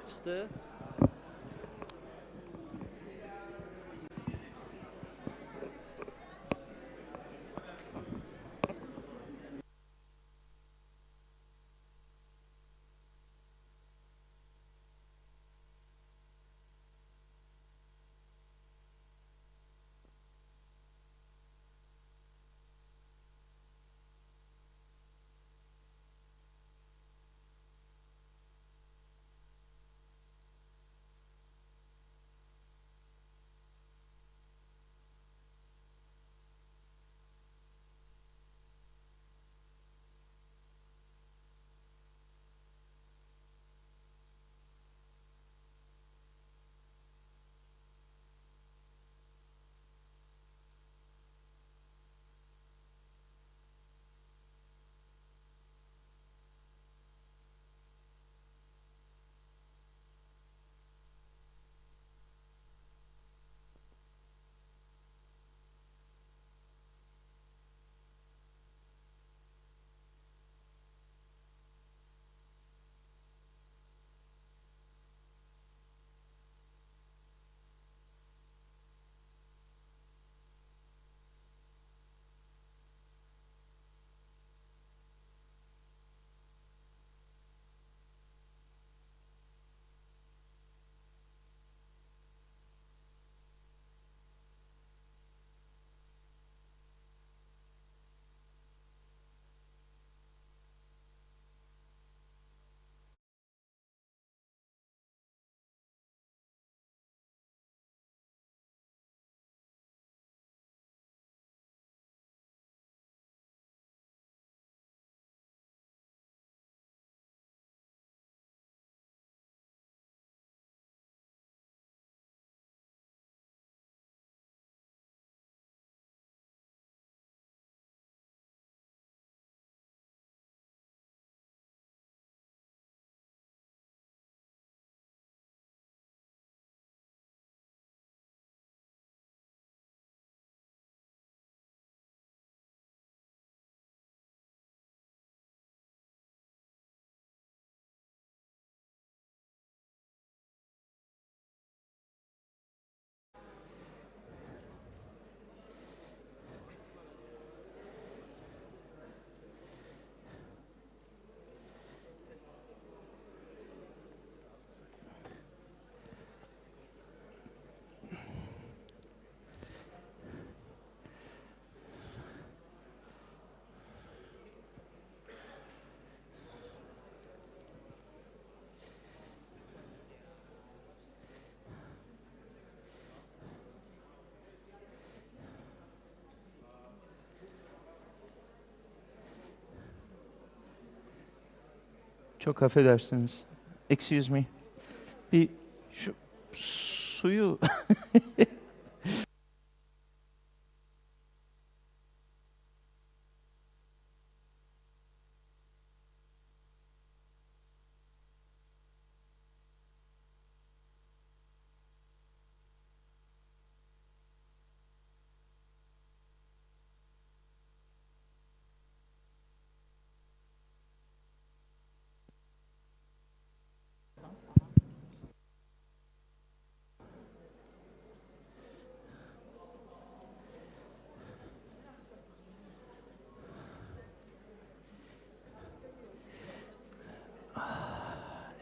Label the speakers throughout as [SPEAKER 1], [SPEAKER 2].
[SPEAKER 1] Çıktı.
[SPEAKER 2] Çok affedersiniz. Excuse me. Bir şu suyu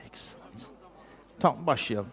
[SPEAKER 2] excellent. Tamam, başlayalım.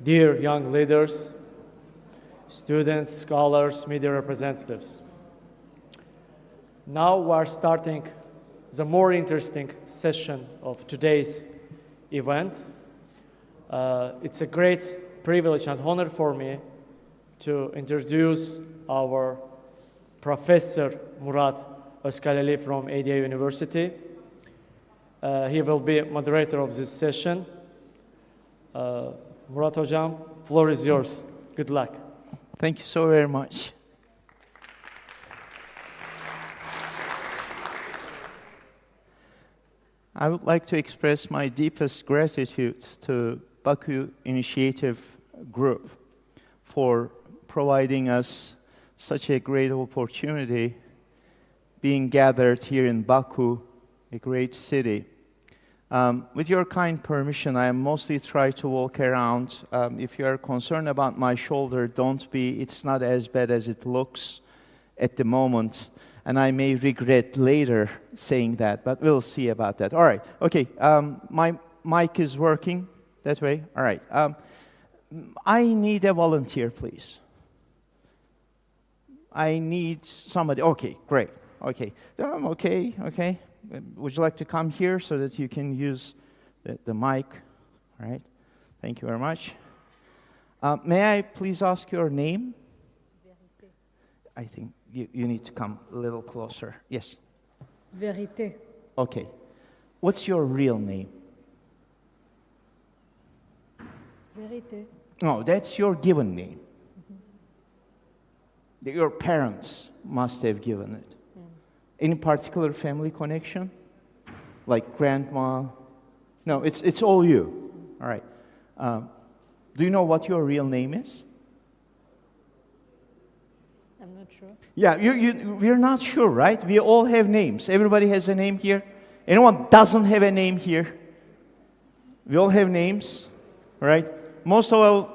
[SPEAKER 3] Dear young leaders,
[SPEAKER 1] students, scholars, media representatives. Now we are starting the more interesting session of today's event. It's a great privilege and honor for me to introduce our Professor Murat Özkaleli from ADA University. He will be moderator of this session. Murat Hocam, floor is yours. Good luck.
[SPEAKER 2] Thank you so very much. I would like to express my deepest gratitude to Baku Initiative Group for providing us such a great opportunity being gathered here in Baku, a great city. With your kind permission, I mostly try to walk around. If you are concerned about my shoulder, don't be. It's not as bad as it looks at the moment. And I may regret later saying that, but we'll see about that. All right, okay, my mic is working that way. All right, I need a volunteer, please. I need somebody, okay, great, okay. Okay. Would you like to come here so that you can use the mic? All right, thank you very much. May I please ask your name? I think you need to come a little closer. Yes.
[SPEAKER 3] Vérité.
[SPEAKER 2] Okay. What's your real name?
[SPEAKER 3] Vérité.
[SPEAKER 2] No, that's your given name. Your parents must have given it. Any particular family connection? Like grandma? No, it's all you. All right. Do you know what your real name is?
[SPEAKER 3] I'm not sure.
[SPEAKER 2] Yeah, we're not sure, right? We all have names. Everybody has a name here. Anyone doesn't have a name here? We all have names, right? Most of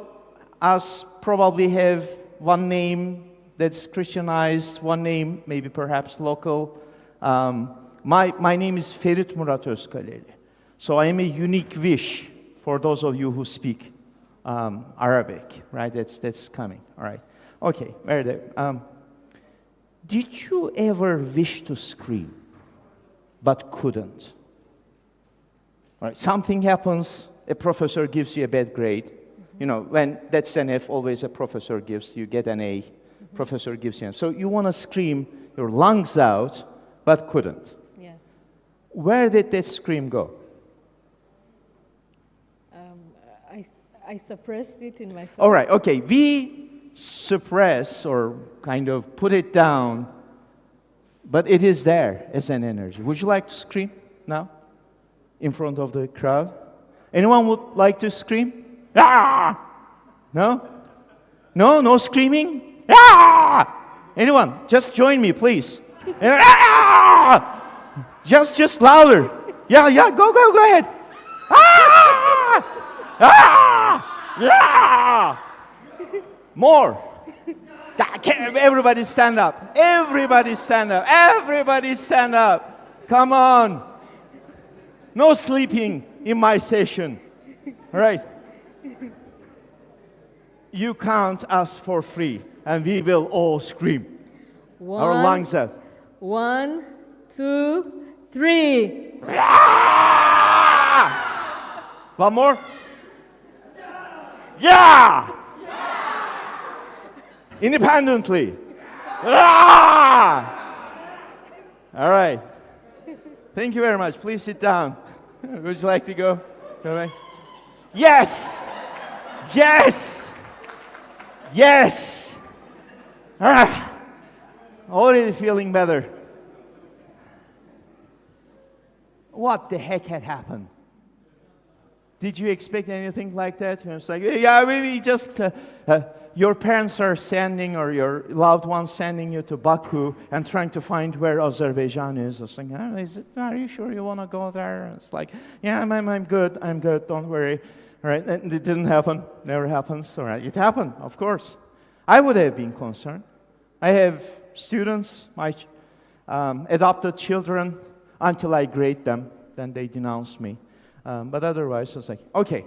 [SPEAKER 2] us probably have one name that's Christianized, one name maybe perhaps local. My name is Ferit Murat Özkaleli. So I am a unique wish for those of you who speak Arabic, right? That's coming, all right. Okay, very good. Did you ever wish to scream, but couldn't? All right, something happens, a professor gives you a bad grade. You know, when that's an F, always a professor gives, you get an A. Professor gives you an F. So you want to scream your lungs out, but couldn't.
[SPEAKER 3] Yes.
[SPEAKER 2] Where did that scream go?
[SPEAKER 3] I suppressed it in myself.
[SPEAKER 2] All right, okay. We suppress or kind of put it down, but it is there as an energy. Would you like to scream now in front of the crowd? Anyone would like to scream? Ah! No? No screaming? Ah! Anyone? Just join me, please. Ah! Just louder. Yeah, go ahead. Ah! Ah! Ah! More. Everybody stand up. Everybody stand up. Everybody stand up. Come on. No sleeping in my session. All right. You count us for free, and we will all scream. Our lungs out.
[SPEAKER 3] 1, 2, 3.
[SPEAKER 2] One more. Yeah! Independently. All right. Thank you very much. Please sit down. Would you like to go? All right. Yes! Already feeling better. What the heck had happened? Did you expect anything like that? It's like, yeah, maybe just your parents are sending, or your loved ones sending you to Baku and trying to find where Azerbaijan is. I was thinking, are you sure you want to go there? It's like, yeah, I'm good, don't worry. All right, and it didn't happen, never happens. All right, it happened, of course. I would have been concerned. I have students, my adopted children, until I grade them, then they denounce me. But otherwise, I was like, okay,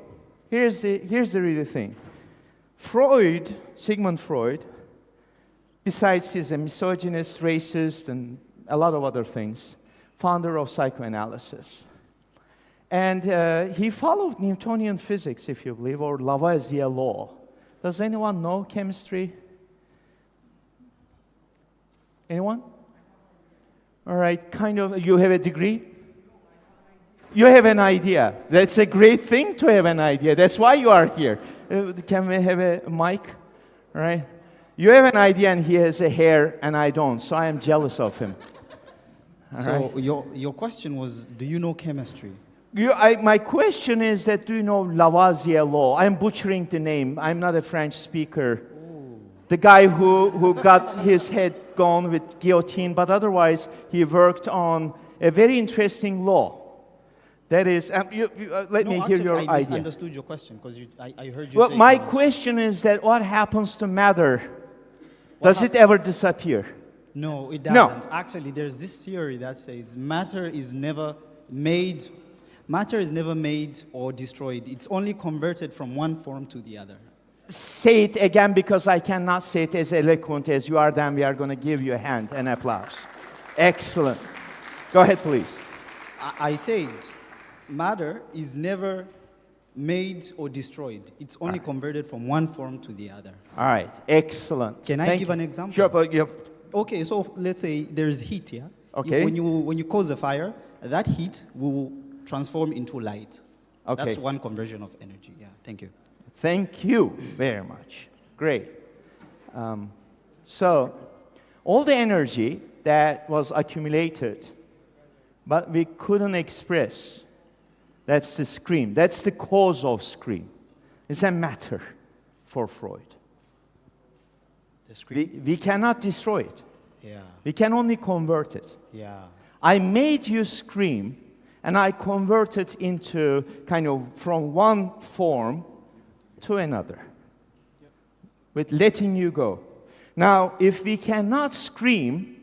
[SPEAKER 2] here's the really thing. Sigmund Freud, Besides, he's a misogynist, racist, and a lot of other things. Founder of psychoanalysis. And he followed Newtonian physics, if you believe, or Lavoisier law. Does anyone know chemistry? Anyone? All right, kind of, you have a degree? You have an idea. That's a great thing to have an idea. That's why you are here. Can we have a mic? All right. You have an idea and he has a hair and I don't, so I am jealous of him. All
[SPEAKER 4] So
[SPEAKER 2] right.
[SPEAKER 4] your question was, do you know chemistry?
[SPEAKER 2] My question is that, do you know Lavoisier law? I'm butchering the name. I'm not a French speaker. The guy who got his head gone with guillotine, but otherwise he worked on a very interesting law. That is, let me hear your
[SPEAKER 4] I
[SPEAKER 2] idea.
[SPEAKER 4] misunderstood your question because I heard you
[SPEAKER 2] Well,
[SPEAKER 4] say
[SPEAKER 2] my
[SPEAKER 4] chemistry.
[SPEAKER 2] question is that what happens to matter? Does it ever disappear?
[SPEAKER 4] No, it
[SPEAKER 2] No.
[SPEAKER 4] doesn't. Actually, there's this theory that says matter is never made or destroyed. It's only converted from one form to the other.
[SPEAKER 2] Say it again because I cannot say it as eloquent as you are. Then we are going to give you a hand and applause. Excellent. Go ahead, please.
[SPEAKER 4] I said matter is never made or destroyed. It's only converted from one form to the other.
[SPEAKER 2] All right. Excellent.
[SPEAKER 4] Can I
[SPEAKER 2] Thank
[SPEAKER 4] give
[SPEAKER 2] you.
[SPEAKER 4] an example?
[SPEAKER 2] Sure, but you have,
[SPEAKER 4] Okay, so let's say there's heat, yeah?
[SPEAKER 2] Okay.
[SPEAKER 4] When you cause a fire, that heat will transform into light.
[SPEAKER 2] Okay.
[SPEAKER 4] That's one conversion of energy. Yeah, thank you.
[SPEAKER 2] Thank you very much. Great. So, all the energy that was accumulated, but we couldn't express, that's the scream. That's the cause of scream. It's a matter for Freud.
[SPEAKER 4] The screen.
[SPEAKER 2] We cannot destroy it.
[SPEAKER 4] Yeah,
[SPEAKER 2] We can only convert it.
[SPEAKER 4] yeah.
[SPEAKER 2] I made you scream, and I converted into kind of from one form to another, with letting you go. Now, if we cannot scream,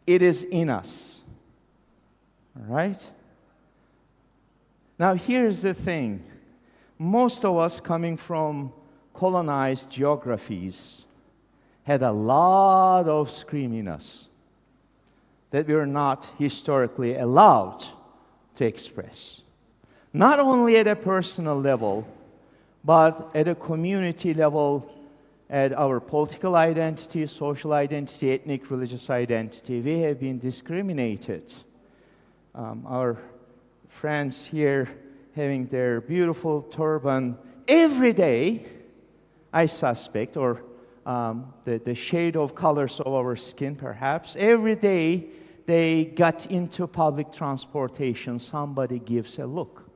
[SPEAKER 2] it is in us. All right? Now, here's the thing. Most of us coming from colonized geographies had a lot of scream in us that we were not historically allowed to express. Not only at a personal level, but at a community level, at our political identity, social identity, ethnic, religious identity, we have been discriminated. Our friends here having their beautiful turban every day, I suspect, or the shade of colors of our skin perhaps, every day they got into public transportation, somebody gives a look.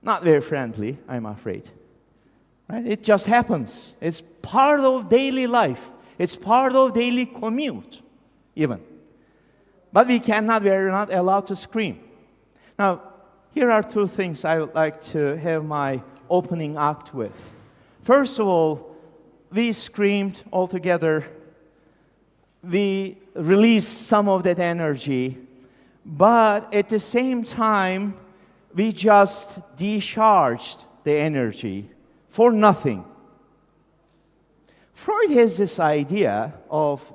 [SPEAKER 2] Not very friendly, I'm afraid. Right? It just happens. It's part of daily life. It's part of daily commute, even. But we're not allowed to scream. Now, here are two things I would like to have my opening act with. First of all, we screamed all together. We released some of that energy, but at the same time, we just discharged the energy for nothing. Freud has this idea of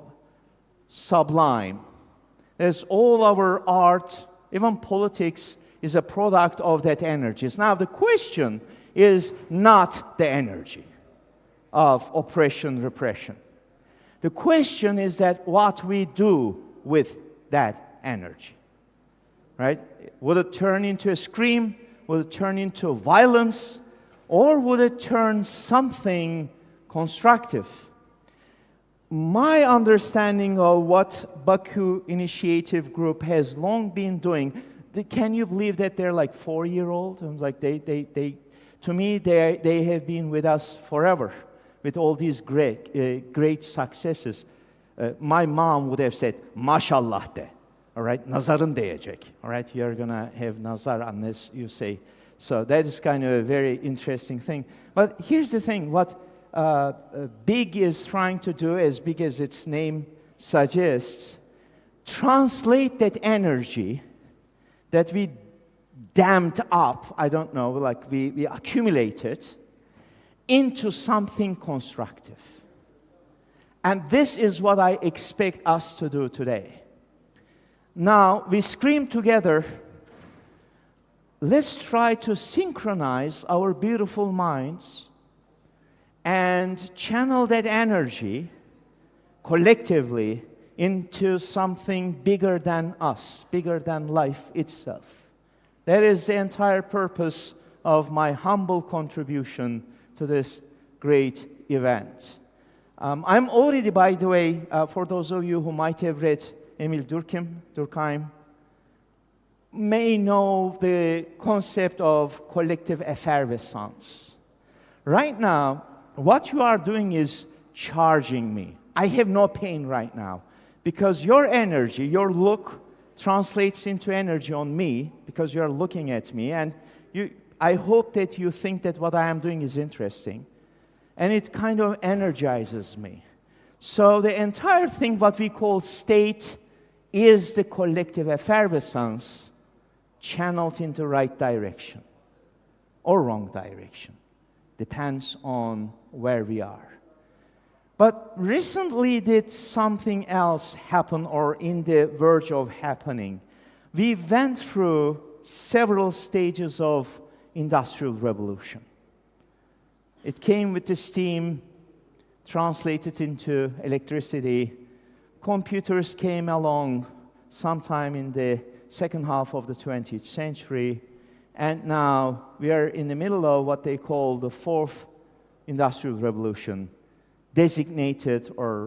[SPEAKER 2] sublime. There's all our art, even politics, is a product of that energy. Now, the question is not the energy of oppression, repression. The question is that what we do with that energy, right? Would it turn into a scream? Would it turn into violence? Or would it turn something constructive? My understanding of what Baku Initiative Group has long been doing, can you believe that they're like 4-year-old? I'm like, to me, they have been with us forever, with all these great successes. My mom would have said, Mashallah de, all right? Nazarın değecek, all right? You're going to have nazar unless you say. So that is kind of a very interesting thing. But here's the thing, what BIG is trying to do, as big as its name suggests, translate that energy that we dammed up, I don't know, like we accumulated, into something constructive. And this is what I expect us to do today. Now, we scream together, let's try to synchronize our beautiful minds and channel that energy collectively into something bigger than us, bigger than life itself. That is the entire purpose of my humble contribution to this great event. I'm already, by the way, for those of you who might have read Emil Durkheim, may know the concept of collective effervescence. Right now, what you are doing is charging me. I have no pain right now because your energy, your look, translates into energy on me because you are looking at me, and I hope that you think that what I am doing is interesting, and it kind of energizes me. So the entire thing, what we call state, is the collective effervescence channeled into right direction or wrong direction. Depends on where we are. But recently did something else happen or in the verge of happening. We went through several stages of industrial revolution. It came with the steam, translated into electricity. Computers came along sometime in the second half of the 20th century. And now we are in the middle of what they call the fourth industrial revolution, designated the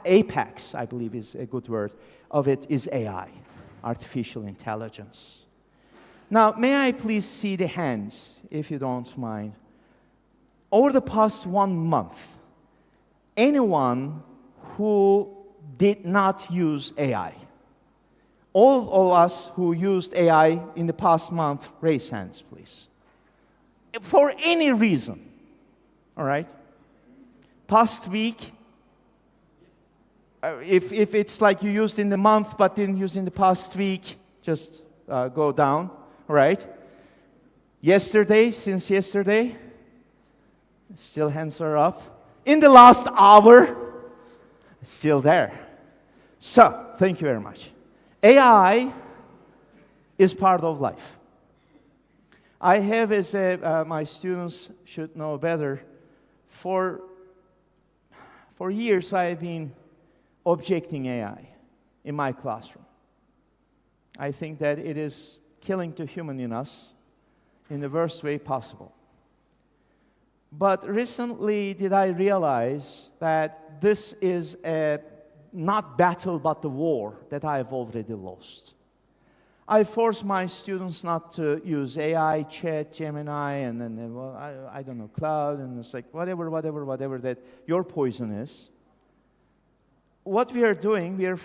[SPEAKER 2] apex, I believe is a good word, of it is AI, artificial intelligence. Now, may I please see the hands, if you don't mind? Over the past 1 month, anyone who did not use AI? All of us who used AI in the past month, raise hands, please. For any reason, all right? Past week, if it's like you used in the month but didn't use in the past week, just go down, all right? Yesterday, since yesterday, still hands are up. In the last hour, still there. So, thank you very much. AI is part of life. I have, as my students should know better, for years I have been objecting AI in my classroom. I think that it is killing the human in us in the worst way possible. But recently did I realize that this is a not battle, but the war that I have already lost. I force my students not to use AI, Chat, Gemini, and then, well, I don't know, Cloud, and it's like whatever that your poison is. What we are doing, we are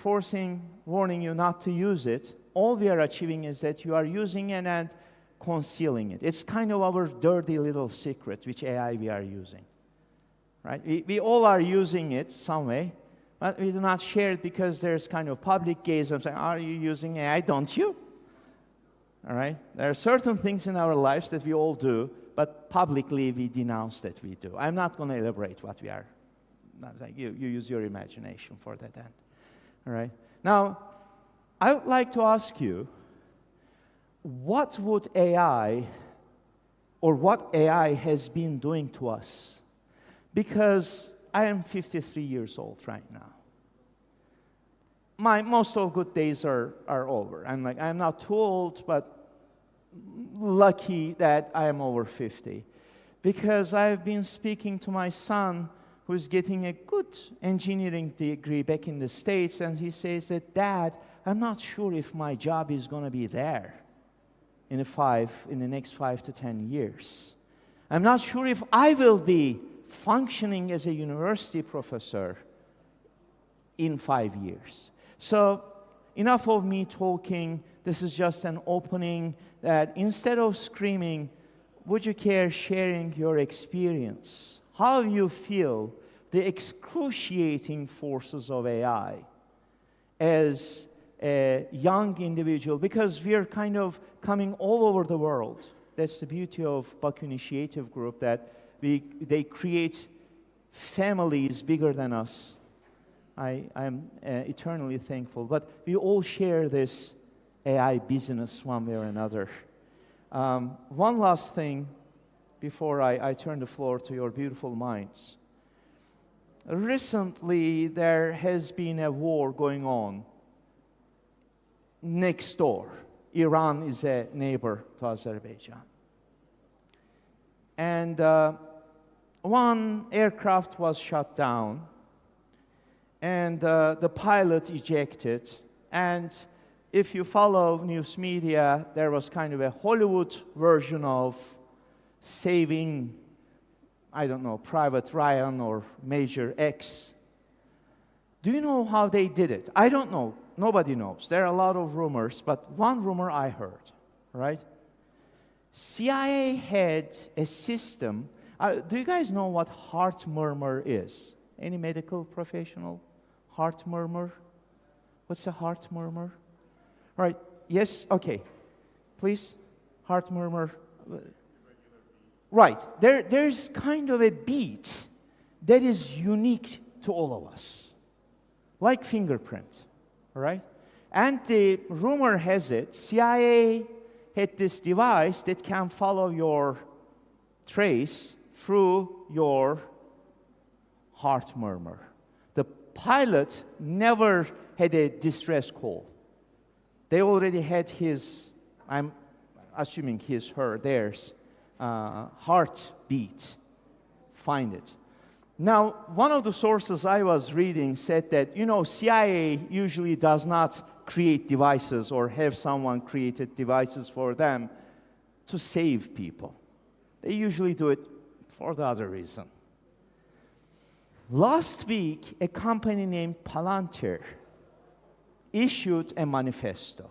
[SPEAKER 2] warning you not to use it. All we are achieving is that you are using it and concealing it. It's kind of our dirty little secret, which AI we are using, right? We all are using it some way, but we do not share it because there's kind of public gaze of saying, are you using AI? Don't you? All right? There are certain things in our lives that we all do, but publicly we denounce that we do. I'm not going to elaborate what we are. Like you use your imagination for that end. All right? Now, I would like to ask you, what would AI, or what AI has been doing to us? Because I am 53 years old right now. My most of good days are over. I'm not too old, but lucky that I am over 50. Because I've been speaking to my son, who's getting a good engineering degree back in the States, and he says that, Dad, I'm not sure if my job is going to be there in the next 5 to 10 years. I'm not sure if I will be functioning as a university professor in 5 years. So enough of me talking. This is just an opening that instead of screaming, would you care sharing your experience? How you feel the excruciating forces of AI as a young individual, because we are kind of coming all over the world. That's the beauty of Baku Initiative Group, that they create family is bigger than us. I'm eternally thankful. But we all share this AI business one way or another. One last thing before I turn the floor to your beautiful minds. Recently, there has been a war going on next door. Iran is a neighbor to Azerbaijan. And one aircraft was shot down, and the pilot ejected. And if you follow news media, there was kind of a Hollywood version of saving, I don't know, Private Ryan or Major X. Do you know how they did it? I don't know. Nobody knows. There are a lot of rumors, but one rumor I heard, right? CIA had a system. Do you guys know what heart murmur is? Any medical professional? Heart murmur? What's a heart murmur? All right. Yes? Okay. Please. Heart murmur. Right. There's kind of a beat that is unique to all of us, like fingerprint. All right? And the rumor has it, CIA had this device that can follow your trace through your heart murmur. The pilot never had a distress call. They already had his, I'm assuming his, her, theirs, heartbeat. Find it. Now, one of the sources I was reading said that, CIA usually does not create devices or have someone created devices for them to save people. They usually do it for the other reason. Last week, a company named Palantir issued a manifesto,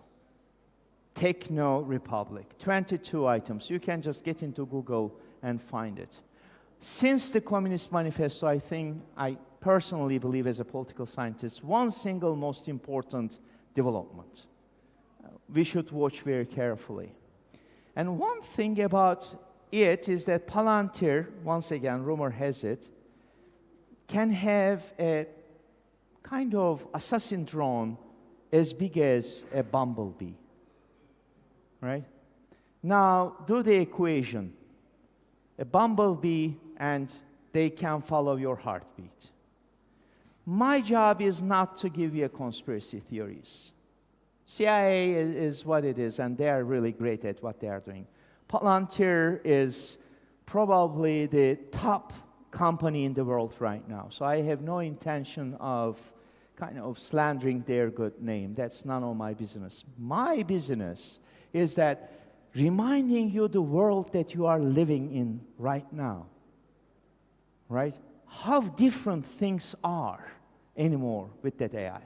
[SPEAKER 2] Techno Republic, 22 items. You can just get into Google and find it. Since the Communist Manifesto, I personally believe as a political scientist, one single most important development we should watch very carefully. And one thing about it is that Palantir, once again, rumor has it, can have a kind of assassin drone as big as a bumblebee, right? Now, do the equation. A bumblebee, and they can follow your heartbeat. My job is not to give you conspiracy theories. CIA is what it is, and they are really great at what they are doing. Palantir is probably the top company in the world right now, so I have no intention of kind of slandering their good name. That's none of my business. My business is that reminding you the world that you are living in right now, right? How different things are anymore with that AI.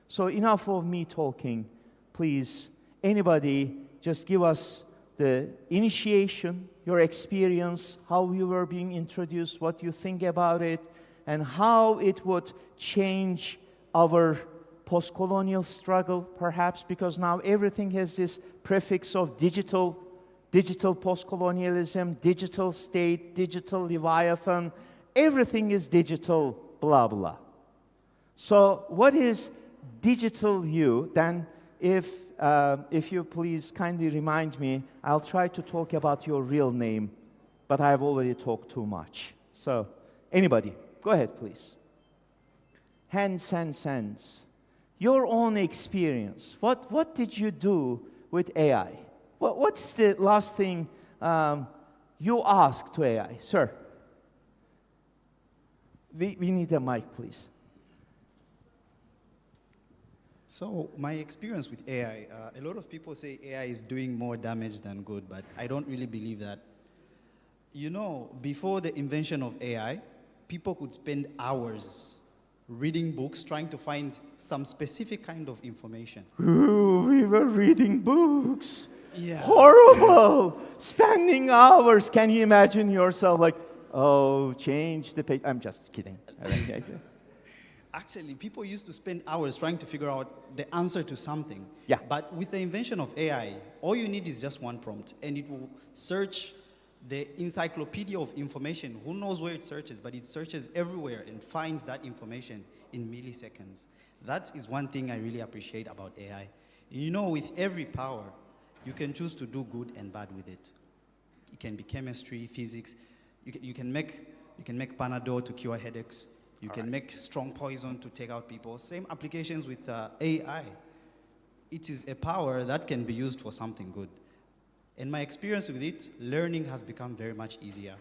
[SPEAKER 2] So enough of me talking. Please, anybody, just give us the initiation, your experience, how you were being introduced, what you think about it, and how it would change our post-colonial struggle, perhaps, because now everything has this prefix of digital post-colonialism, digital state, digital leviathan. Everything is digital, blah, blah. So what is digital you? Then if you please kindly remind me, I'll try to talk about your real name, but I've already talked too much. So anybody, go ahead, please. Hands. Your own experience. What did you do with AI? What's the last thing you asked to AI? Sir, we need a mic, please.
[SPEAKER 4] So my experience with AI, a lot of people say AI is doing more damage than good, but I don't really believe that. Before the invention of AI, people could spend hours reading books trying to find some specific kind of information.
[SPEAKER 2] Ooh, we were reading books.
[SPEAKER 4] Yeah.
[SPEAKER 2] Horrible! Spending hours. Can you imagine yourself like, oh, change the page? I'm just kidding.
[SPEAKER 4] Actually, people used to spend hours trying to figure out the answer to something.
[SPEAKER 2] Yeah.
[SPEAKER 4] But with the invention of AI, all you need is just one prompt, and it will search the encyclopedia of information. Who knows where it searches, but it searches everywhere and finds that information in milliseconds. That is one thing I really appreciate about AI. You know, with every power, you can choose to do good and bad with it. It can be chemistry, physics. You can make Panadol to cure headaches. You can make strong poison to take out people. Same applications with AI. It is a power that can be used for something good. In my experience with it, learning has become very much easier.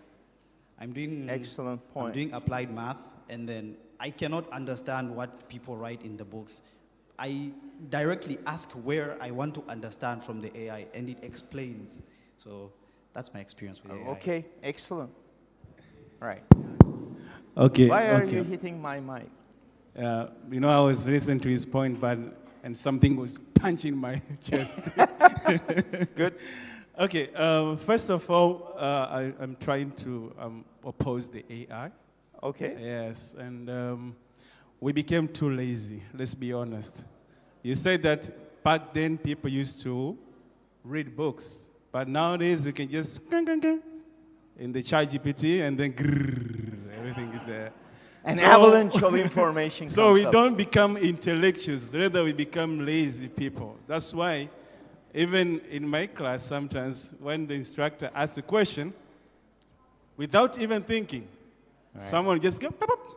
[SPEAKER 2] Excellent point.
[SPEAKER 4] I'm doing applied math, and then I cannot understand what people write in the books. I directly ask where I want to understand from the AI, and it explains. So that's my experience with AI.
[SPEAKER 2] Okay, excellent. Right.
[SPEAKER 5] Okay.
[SPEAKER 2] Why are
[SPEAKER 5] okay.
[SPEAKER 2] you hitting my mic?
[SPEAKER 5] You know, I was listening to his point, and something was punching my chest.
[SPEAKER 2] Good.
[SPEAKER 5] Okay. First of all, I'm trying to oppose the AI.
[SPEAKER 2] Okay.
[SPEAKER 5] Yes, and we became too lazy. Let's be honest. You said that back then people used to read books, but nowadays you can just in the ChatGPT and then everything is there.
[SPEAKER 2] An avalanche of information
[SPEAKER 5] So
[SPEAKER 2] comes
[SPEAKER 5] we
[SPEAKER 2] up.
[SPEAKER 5] don't become intellectuals, rather we become lazy people. That's why even in my class sometimes when the instructor asks a question, without even thinking, someone just go, pop, pop,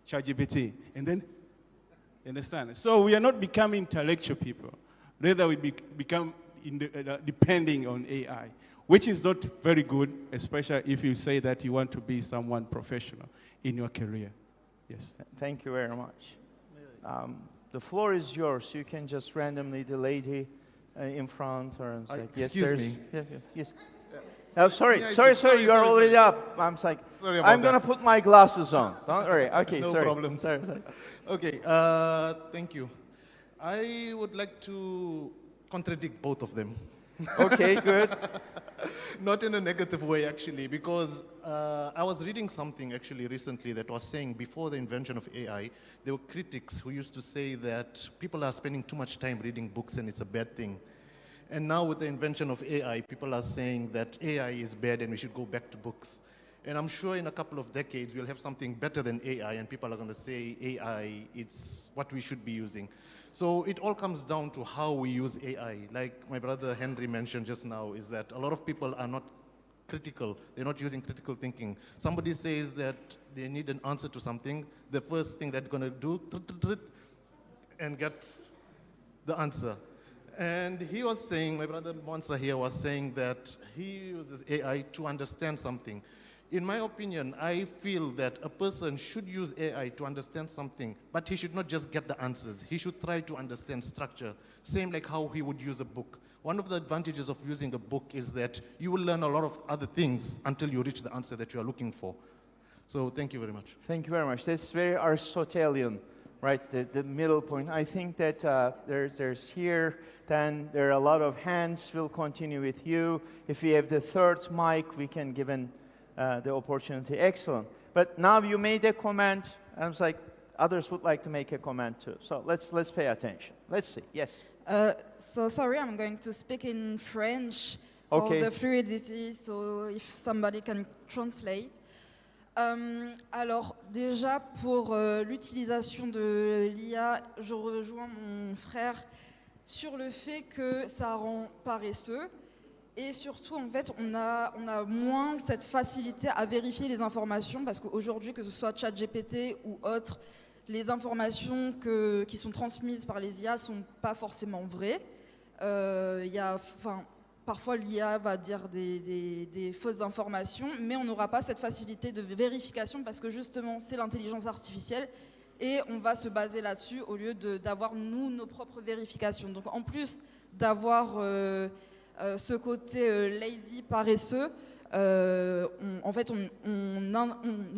[SPEAKER 5] ChatGPT, and then, you understand? So we are not becoming intellectual people, rather we become depending on AI, which is not very good, especially if you say that you want to be someone professional in your career. Yes.
[SPEAKER 2] Thank you very much. The floor is yours. You can just randomly, the lady in front, or like, yes,
[SPEAKER 6] excuse me.
[SPEAKER 2] Yeah, yes. Oh, sorry,
[SPEAKER 6] Yeah,
[SPEAKER 2] sorry,
[SPEAKER 6] sorry,
[SPEAKER 2] you are
[SPEAKER 6] sorry,
[SPEAKER 2] already
[SPEAKER 6] sorry.
[SPEAKER 2] up. I'm like,
[SPEAKER 6] Sorry about
[SPEAKER 2] I'm gonna
[SPEAKER 6] that.
[SPEAKER 2] put my glasses on. Don't worry. Okay,
[SPEAKER 6] No
[SPEAKER 2] sorry.
[SPEAKER 6] problems.
[SPEAKER 2] Sorry.
[SPEAKER 6] Okay, thank you. I would like to contradict both of them.
[SPEAKER 2] Okay, good.
[SPEAKER 6] Not in a negative way, actually, because I was reading something actually recently that was saying before the invention of AI, there were critics who used to say that people are spending too much time reading books and it's a bad thing. And now with the invention of AI, people are saying that AI is bad and we should go back to books. And I'm sure in a couple of decades, we'll have something better than AI, and people are going to say AI, it's what we should be using. So it all comes down to how we use AI. Like my brother Henry mentioned just now, is that a lot of people are not critical. They're not using critical thinking. Somebody says that they need an answer to something, the first thing they're going to do, and get the answer. And he was saying, my brother Monsa here was saying that he uses AI to understand something. In my opinion, I feel that a person should use AI to understand something, but he should not just get the answers. He should try to understand structure, same like how he would use a book. One of the advantages of using a book is that you will learn a lot of other things until you reach the answer that you are looking for. So thank you very much.
[SPEAKER 2] Thank you very much. That's very Aristotelian, right? The middle point. I think that there's here, then there are a lot of hands. We'll continue with you. If we have the third mic, we can give the opportunity. Excellent. But now you made a comment, and I was like, others would like to make a comment too. So let's pay attention. Let's see. Yes.
[SPEAKER 7] So sorry, I'm going to speak in French
[SPEAKER 2] Okay.
[SPEAKER 7] for the fluidity, so if somebody can translate. Alors déjà pour l'utilisation de l'IA, je rejoins mon frère sur le fait que ça rend paresseux et surtout en fait on a moins cette facilité à vérifier les informations parce qu'aujourd'hui que ce soit ChatGPT ou autre, les informations qui sont transmises par les IA sont pas forcément vraies. Parfois, l'IA va dire des fausses informations, mais on n'aura pas cette facilité de vérification parce que justement, c'est l'intelligence artificielle et on va se baser là-dessus au lieu d'avoir, nous, nos propres vérifications. Donc, en plus d'avoir ce côté lazy, paresseux, on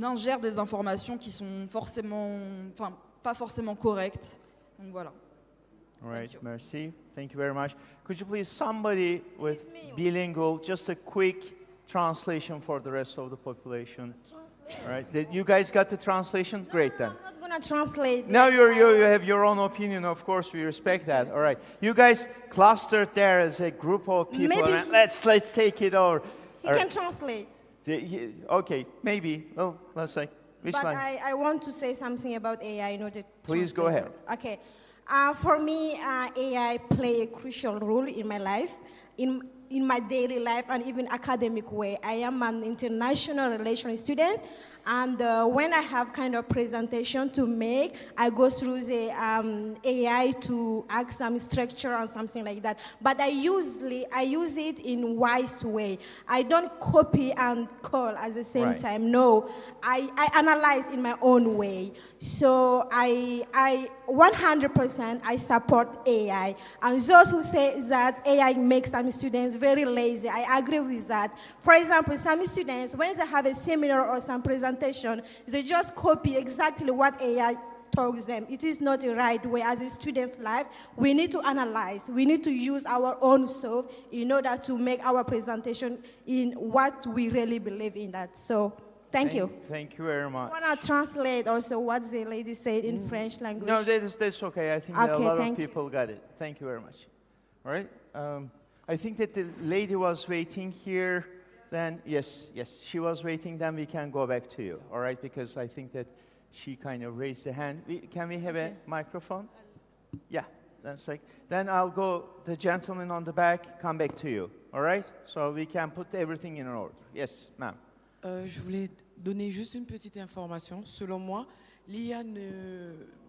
[SPEAKER 7] ingère des informations qui sont pas forcément correctes. Donc, voilà.
[SPEAKER 2] All right, merci. Thank you very much. Could you please, somebody with bilingual, just a quick translation for the rest of the population? All right, you guys got the translation? Great then.
[SPEAKER 8] I'm not going to translate.
[SPEAKER 2] Now you have your own opinion, of course, we respect that. All right, you guys clustered there as a group of people.
[SPEAKER 8] Maybe
[SPEAKER 2] and let's take it over.
[SPEAKER 8] He
[SPEAKER 2] All
[SPEAKER 8] can
[SPEAKER 2] right.
[SPEAKER 8] translate.
[SPEAKER 2] Okay, maybe. Well, let's say. Which
[SPEAKER 8] But
[SPEAKER 2] line?
[SPEAKER 8] I want to say something about AI in order to
[SPEAKER 2] Please go
[SPEAKER 8] translate.
[SPEAKER 2] ahead.
[SPEAKER 8] Okay. For me, AI play a crucial role in my life, in my daily life, and even academic way. I am an international relations student, and when I have kind of presentation to make, I go through the AI to ask some structure or something like that. But I use it in wise way. I don't copy and call at the same
[SPEAKER 2] Right.
[SPEAKER 8] time. No, I analyze in my own way. So I 100% I support AI. And those who say that AI makes some students very lazy, I agree with that. For example, some students, when they have a seminar or some presentation, they just copy exactly what AI tells them. It is not the right way. As a student's life, we need to analyze. We need to use our own self in order to make our presentation in what we really believe in that. So, thank you.
[SPEAKER 2] Thank you very
[SPEAKER 8] I
[SPEAKER 2] much.
[SPEAKER 8] want to translate also what the lady said in French language.
[SPEAKER 2] No, that's okay. I think that a
[SPEAKER 8] Okay,
[SPEAKER 2] lot of
[SPEAKER 8] thank you.
[SPEAKER 2] people got it. Thank you very much. All right. I think that the lady was waiting here. Then yes, she was waiting. Then we can go back to you. All right, because I think that she kind of raised the hand. Can we have a microphone? Yeah, that's like. Then I'll go. The gentleman on the back, come back to you. All right. So we can put everything in order. Yes, ma'am.
[SPEAKER 9] Je voulais donner juste une petite information. Selon moi,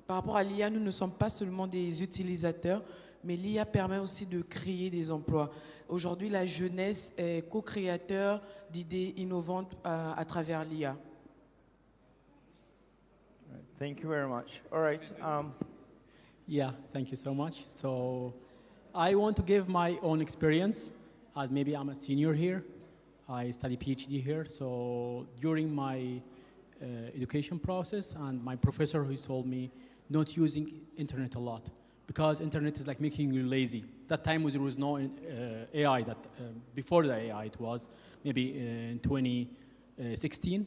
[SPEAKER 9] par rapport à l'IA, nous ne sommes pas seulement des utilisateurs, mais l'IA permet aussi de créer des emplois. Aujourd'hui, la jeunesse est co-créateur d'idées innovantes à travers l'IA.
[SPEAKER 2] Thank you very much. All right.
[SPEAKER 10] Yeah, thank you so much. So I want to give my own experience. Maybe I'm a senior here. I study PhD here. So during my education process, and my professor who told me not using internet a lot, because internet is like making you lazy. That time there was no AI. Before the AI, it was maybe in 2016.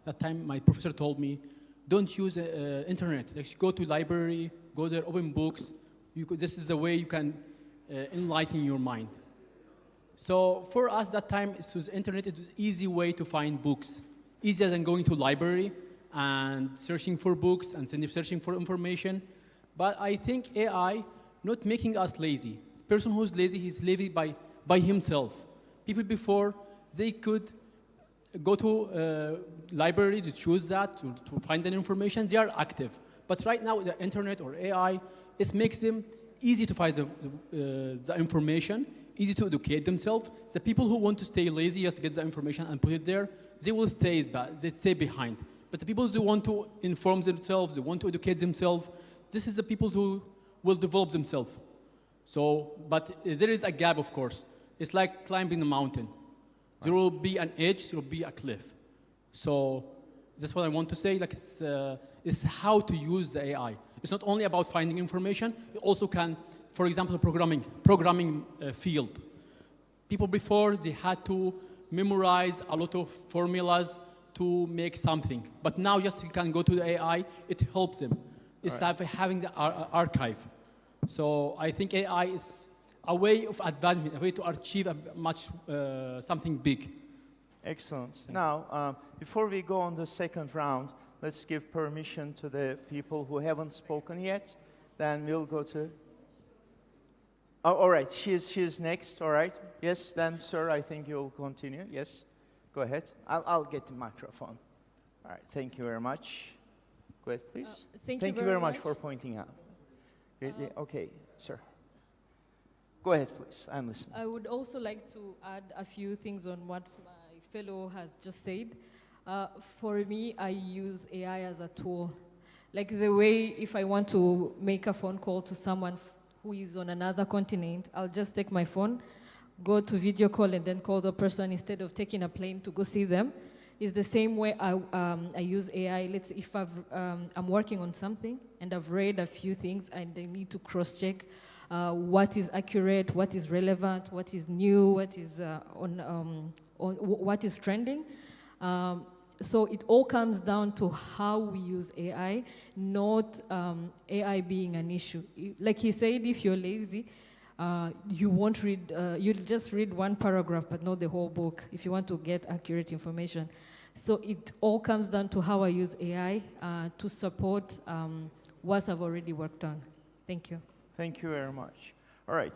[SPEAKER 10] That time my professor told me, don't use internet. Like, go to library, go there, open books. This is the way you can enlighten your mind. So for us that time, it was internet. It was an easy way to find books, easier than going to library and searching for books and searching for information. But I think AI not making us lazy. The person who's lazy, he's lazy by himself. People before, they could go to library to choose that, to find that information. They are active. But right now, the internet or AI, it makes them easy to find the information, easy to educate themselves. The people who want to stay lazy, just get the information and put it there, they will stay behind. But the people who want to inform themselves, they want to educate themselves, this is the people who will develop themselves. So, but there is a gap, of course. It's like climbing a mountain. There will be an edge, there will be a cliff. So that's what I want to say. Like it's how to use the AI. It's not only about finding information. You also can, for example, programming field. People before, they had to memorize a lot of formulas to make something. But now just you can go to the AI, it helps them. It's like having the archive. So I think AI is a way of advancement, a way to achieve something big.
[SPEAKER 2] Excellent. Now, before we go on the second round, let's give permission to the people who haven't spoken yet. Then we'll go to... Oh, all right, she is next, all right. Yes, then, sir, I think you'll continue. Yes, go ahead. I'll get the microphone. All right, thank you very much. Go ahead, please.
[SPEAKER 3] Thank
[SPEAKER 2] you very much for pointing out. Okay, sir. Go ahead, please. I'm listening.
[SPEAKER 3] I would also like to add a few things on what my fellow has just said. For me, I use AI as a tool. Like the way if I want to make a phone call to someone who is on another continent, I'll just take my phone, go to video call, and then call the person instead of taking a plane to go see them. It's the same way I use AI. Let's say if I'm working on something and I've read a few things and I need to cross-check what is accurate, what is relevant, what is new, what is what is trending. So it all comes down to how we use AI, not AI being an issue. Like he said, if you're lazy, you won't read, you'll just read one paragraph but not the whole book if you want to get accurate information. So it all comes down to how I use AI to support what I've already worked on. Thank you.
[SPEAKER 2] Thank you very much. All right.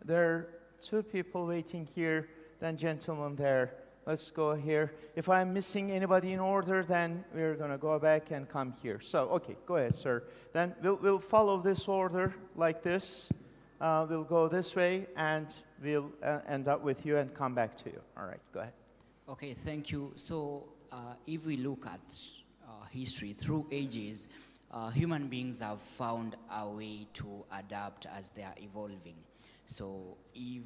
[SPEAKER 2] There are two people waiting here, then gentleman there. Let's go here. If I'm missing anybody in order, then we're going to go back and come here. So, okay, go ahead, sir. Then we'll follow this order like this. We'll go this way, and we'll end up with you and come back to you. All right, go ahead.
[SPEAKER 11] Okay, thank you. So if we look at history through ages, human beings have found a way to adapt as they are evolving. So if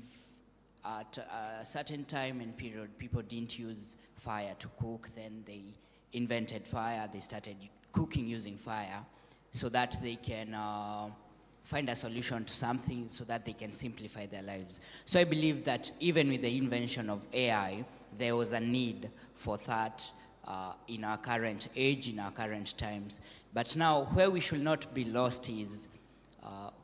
[SPEAKER 11] at a certain time and period people didn't use fire to cook, then they invented fire, they started cooking using fire so that they can find a solution to something so that they can simplify their lives. So I believe that even with the invention of AI, there was a need for that in our current age, in our current times. But now, where we should not be lost is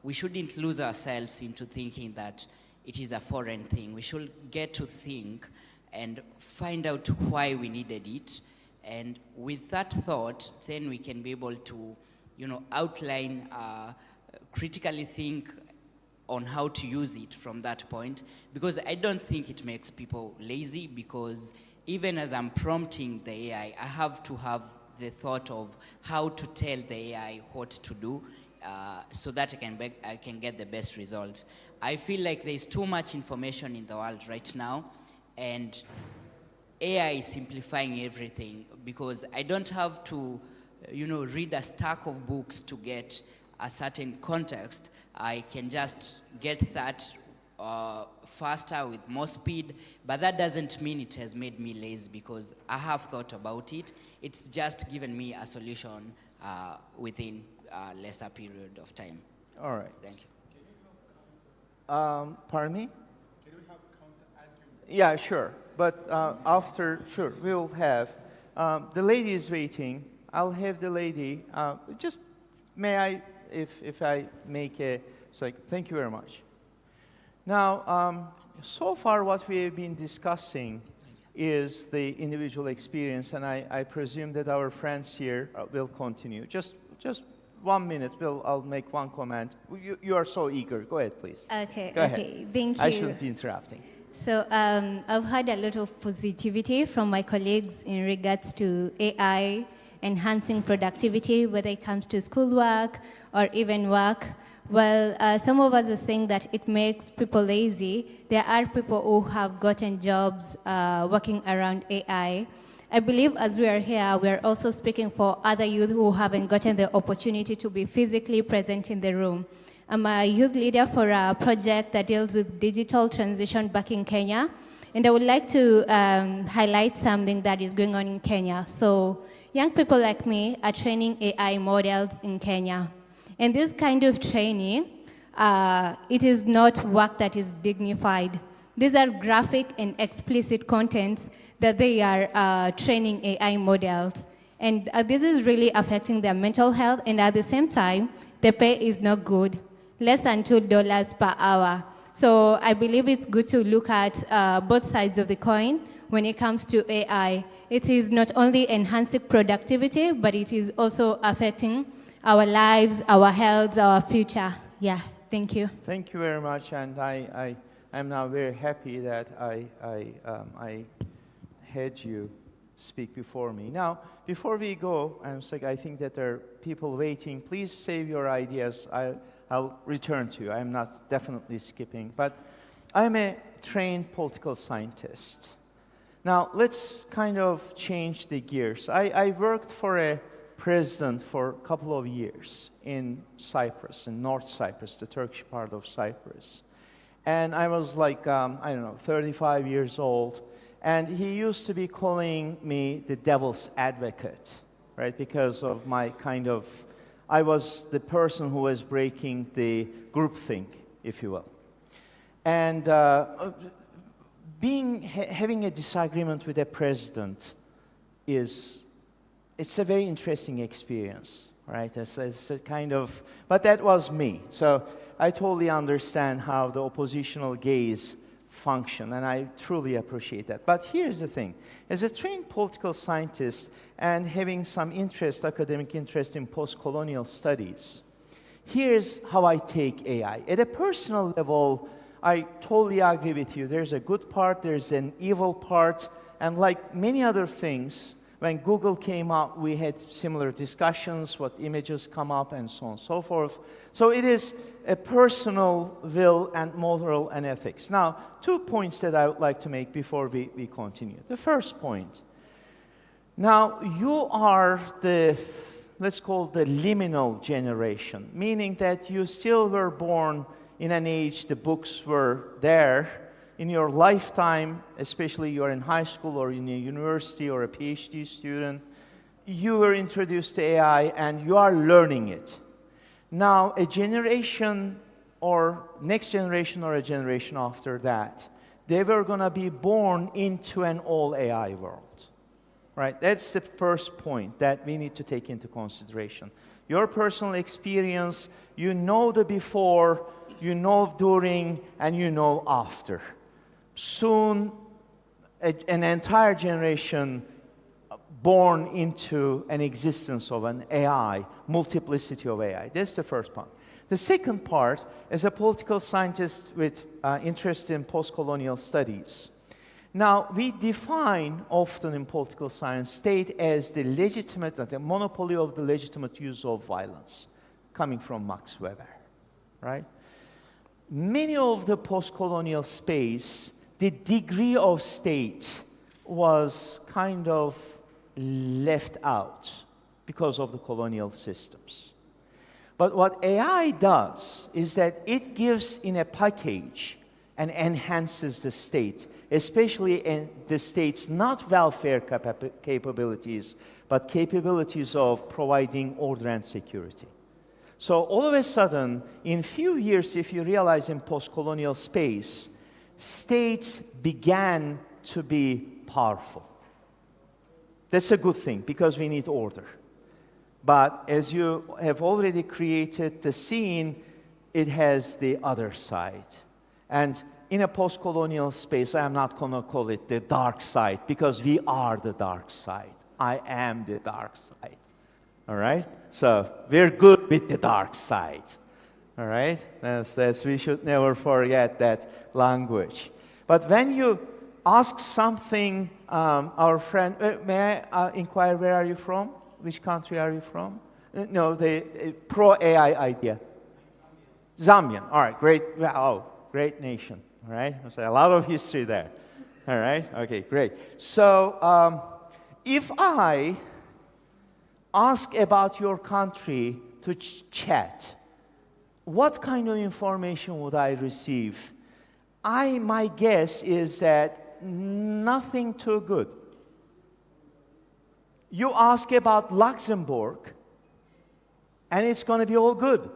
[SPEAKER 11] we shouldn't lose ourselves into thinking that it is a foreign thing. We should get to think and find out why we needed it. And with that thought, then we can be able to, outline, critically think on how to use it from that point. Because I don't think it makes people lazy, because even as I'm prompting the AI, I have to have the thought of how to tell the AI what to do so that I can get the best results. I feel like there's too much information in the world right now, and AI is simplifying everything, because I don't have to, read a stack of books to get a certain context. I can just get that faster with more speed, but that doesn't mean it has made me lazy, because I have thought about it. It's just given me a solution within a lesser period of time.
[SPEAKER 2] All right.
[SPEAKER 11] Thank you.
[SPEAKER 2] Pardon me?
[SPEAKER 5] Can we have counter-argument?
[SPEAKER 2] Yeah, sure. But after, sure, we'll have. The lady is waiting. I'll have the lady. Just, may I, if I make a, it's like, thank you very much. Now, so far what we have been discussing is the individual experience, and I presume that our friends here will continue. Just 1 minute, I'll make one comment. You are so eager. Go ahead, please.
[SPEAKER 12] Okay,
[SPEAKER 2] Go ahead.
[SPEAKER 12] okay, thank you.
[SPEAKER 2] I shouldn't be interrupting.
[SPEAKER 12] So I've had a lot of positivity from my colleagues in regards to AI enhancing productivity, whether it comes to schoolwork or even work. Well, some of us are saying that it makes people lazy. There are people who have gotten jobs working around AI. I believe as we are here, we are also speaking for other youth who haven't gotten the opportunity to be physically present in the room. I'm a youth leader for a project that deals with digital transition back in Kenya. And I would like to highlight something that is going on in Kenya. So young people like me are training AI models in Kenya. And this kind of training, it is not work that is dignified. These are graphic and explicit contents that they are training AI models. And this is really affecting their mental health, and at the same time, the pay is not good, less than $2 per hour. So I believe it's good to look at both sides of the coin when it comes to AI. It is not only enhancing productivity, but it is also affecting our lives, our health, our future. Yeah, thank you.
[SPEAKER 2] Thank you very much, and I'm now very happy that I had you speak before me. Now, before we go, I think that there are people waiting. Please save your ideas. I'll return to you. I'm not definitely skipping, but I'm a trained political scientist. Now, let's kind of change the gears. I worked for a president for a couple of years in Cyprus, in North Cyprus, the Turkish part of Cyprus. And I was like, 35 years old. And he used to be calling me the devil's advocate, right? Because of my I was the person who was breaking the groupthink, if you will. And having a disagreement with a president it's a very interesting experience. right? It's a kind of, but that was me. So I totally understand how the oppositional gaze function, and I truly appreciate that. But here's the thing. As a trained political scientist and having some interest, academic interest in post-colonial studies, here's how I take AI. At a personal level, I totally agree with you. There's a good part, there's an evil part, and like many other things, when Google came up, we had similar discussions, what images come up, and so on and so forth. So it is a personal will and moral and ethics. Now, 2 points that I would like to make before we continue. The first point. Now, you are the, let's call the liminal generation, meaning that you still were born in an age the books were there. In your lifetime, especially you're in high school or in a university or a PhD student, you were introduced to AI and you are learning it. Now, a generation or next generation or a generation after that, they were going to be born into an all AI world, right? That's the first point that we need to take into consideration. Your personal experience, you know the before, you know during, and you know after. Soon, an entire generation born into an existence of an AI, multiplicity of AI. That's the first part. The second part, as a political scientist with interest in post-colonial studies, now we define often in political science state as the legitimate, the monopoly of the legitimate use of violence, coming from Max Weber, right? Many of the post-colonial space, the degree of state was kind of left out because of the colonial systems. But what AI does is that it gives in a package and enhances the state, especially in the state's not welfare capabilities, but capabilities of providing order and security. So all of a sudden, in few years, if you realize in post-colonial space, states began to be powerful. That's a good thing because we need order. But as you have already created the scene, it has the other side. And in a post-colonial space, I am not going to call it the dark side because we are the dark side. I am the dark side. All right? So we're good with the dark side. All right? We should never forget that language. But when you ask something, our friend, may I inquire where are you from? Which country are you from? No, the pro-AI idea. Zambian. All right, great. Oh, great nation. All right? So a lot of history there. All right? Okay, great. So if I ask about your country to chat, what kind of information would I receive? My guess is that nothing too good. You ask about Luxembourg, and it's going to be all good.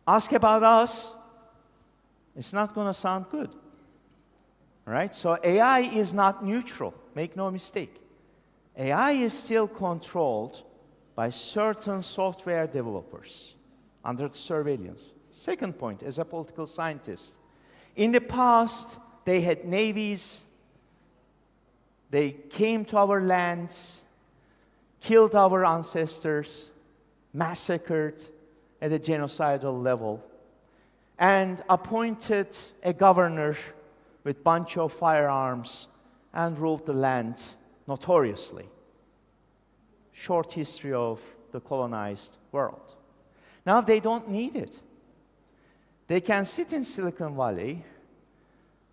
[SPEAKER 2] Ask about us, it's not going to sound good. All right? So AI is not neutral. Make no mistake. AI is still controlled by certain software developers under surveillance. Second point, as a political scientist, in the past, they had navies, they came to our lands, killed our ancestors, massacred at a genocidal level, and appointed a governor with a bunch of firearms and ruled the land notoriously. Short history of the colonized world. Now they don't need it. They can sit in Silicon Valley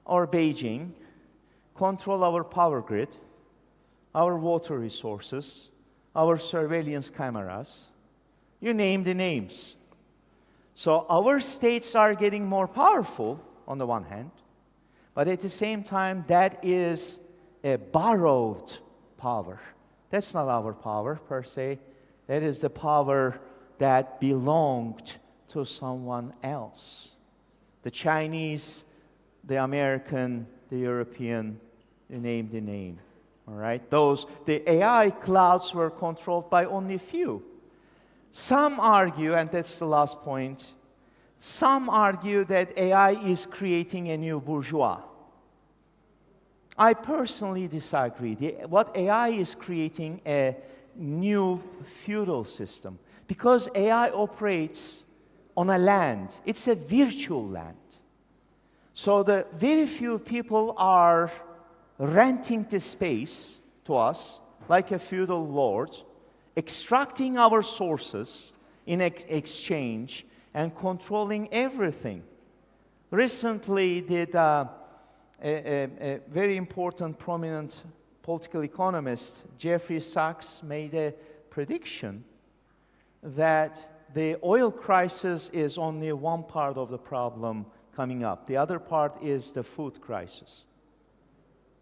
[SPEAKER 2] or Beijing, control our power grid, our water resources, our surveillance cameras. You name the names. So our states are getting more powerful on the one hand, but at the same time, that is a borrowed power. That's not our power per se. That is the power that belonged to someone else. The Chinese, the American, the European, you name the name. All right? The AI clouds were controlled by only a few. Some argue, and that's the last point, some argue that AI is creating a new bourgeois. I personally disagree. What AI is creating a new feudal system because AI operates on a land. It's a virtual land. So the very few people are renting the space to us like a feudal lord, extracting our sources in exchange and controlling everything. Recently did a very important, prominent political economist, Jeffrey Sachs, made a prediction that the oil crisis is only one part of the problem coming up. The other part is the food crisis.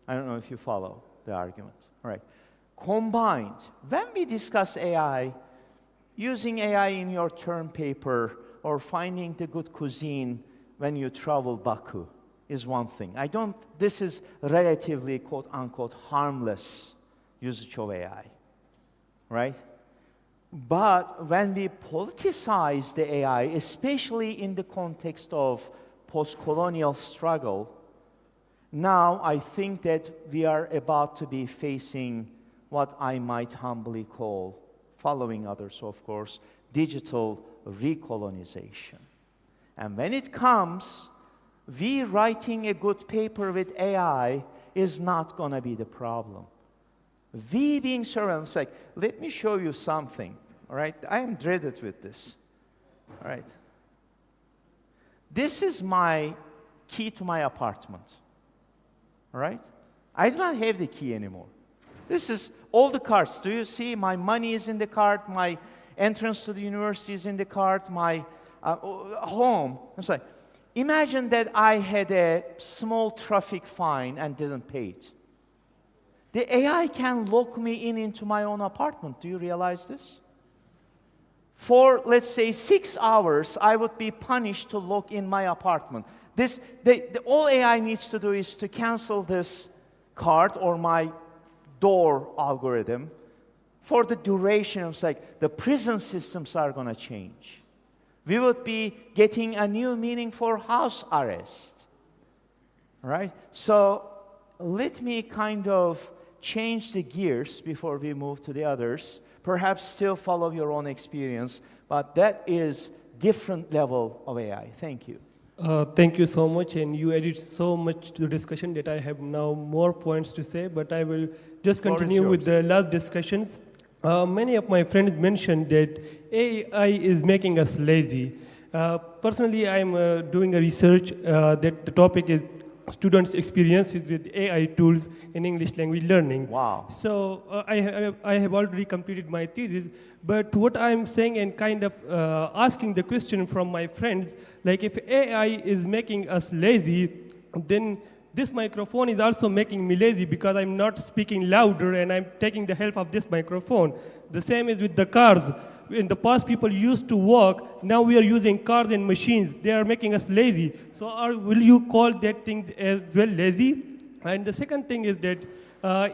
[SPEAKER 2] I don't know if you follow the argument. All right. Combined, when we discuss AI, using AI in your term paper or finding the good cuisine when you travel Baku is one thing. This is relatively, quote unquote, harmless usage of AI, right? But when we politicize the AI, especially in the context of post-colonial struggle, now I think that we are about to be facing what I might humbly call, following others of course, digital recolonization. And when it comes, we writing a good paper with AI is not going to be the problem. We being servants, like, let me show you something, all right? I am dreaded with this, all right? This is my key to my apartment, all right? I do not have the key anymore. This is all the cards. Do you see? My money is in the card, my entrance to the university is in the card, my home. I'm sorry. Imagine that I had a small traffic fine and didn't pay it. The AI can lock me into my own apartment. Do you realize this? For, let's say, 6 hours, I would be punished to lock in my apartment. All AI needs to do is to cancel this card or my door algorithm for the duration of, like, the prison systems are going to change. We would be getting a new meaning for house arrest, right? So let me kind of change the gears before we move to the others. Perhaps still follow your own experience, but that is different level of AI. Thank you.
[SPEAKER 13] Thank you so much, and you added so much to the discussion that I have now more points to say, but I will just continue with the last discussions. Many of my friends mentioned that AI is making us lazy. Personally, I'm doing a research that the topic is students' experiences with AI tools in English language learning.
[SPEAKER 2] Wow.
[SPEAKER 13] So I have already completed my thesis, but what I'm saying and kind of asking the question from my friends, like if AI is making us lazy, then this microphone is also making me lazy because I'm not speaking louder and I'm taking the help of this microphone. The same is with the cars. In the past, people used to walk. Now we are using cars and machines. They are making us lazy. So will you call that thing as well lazy? And the second thing is that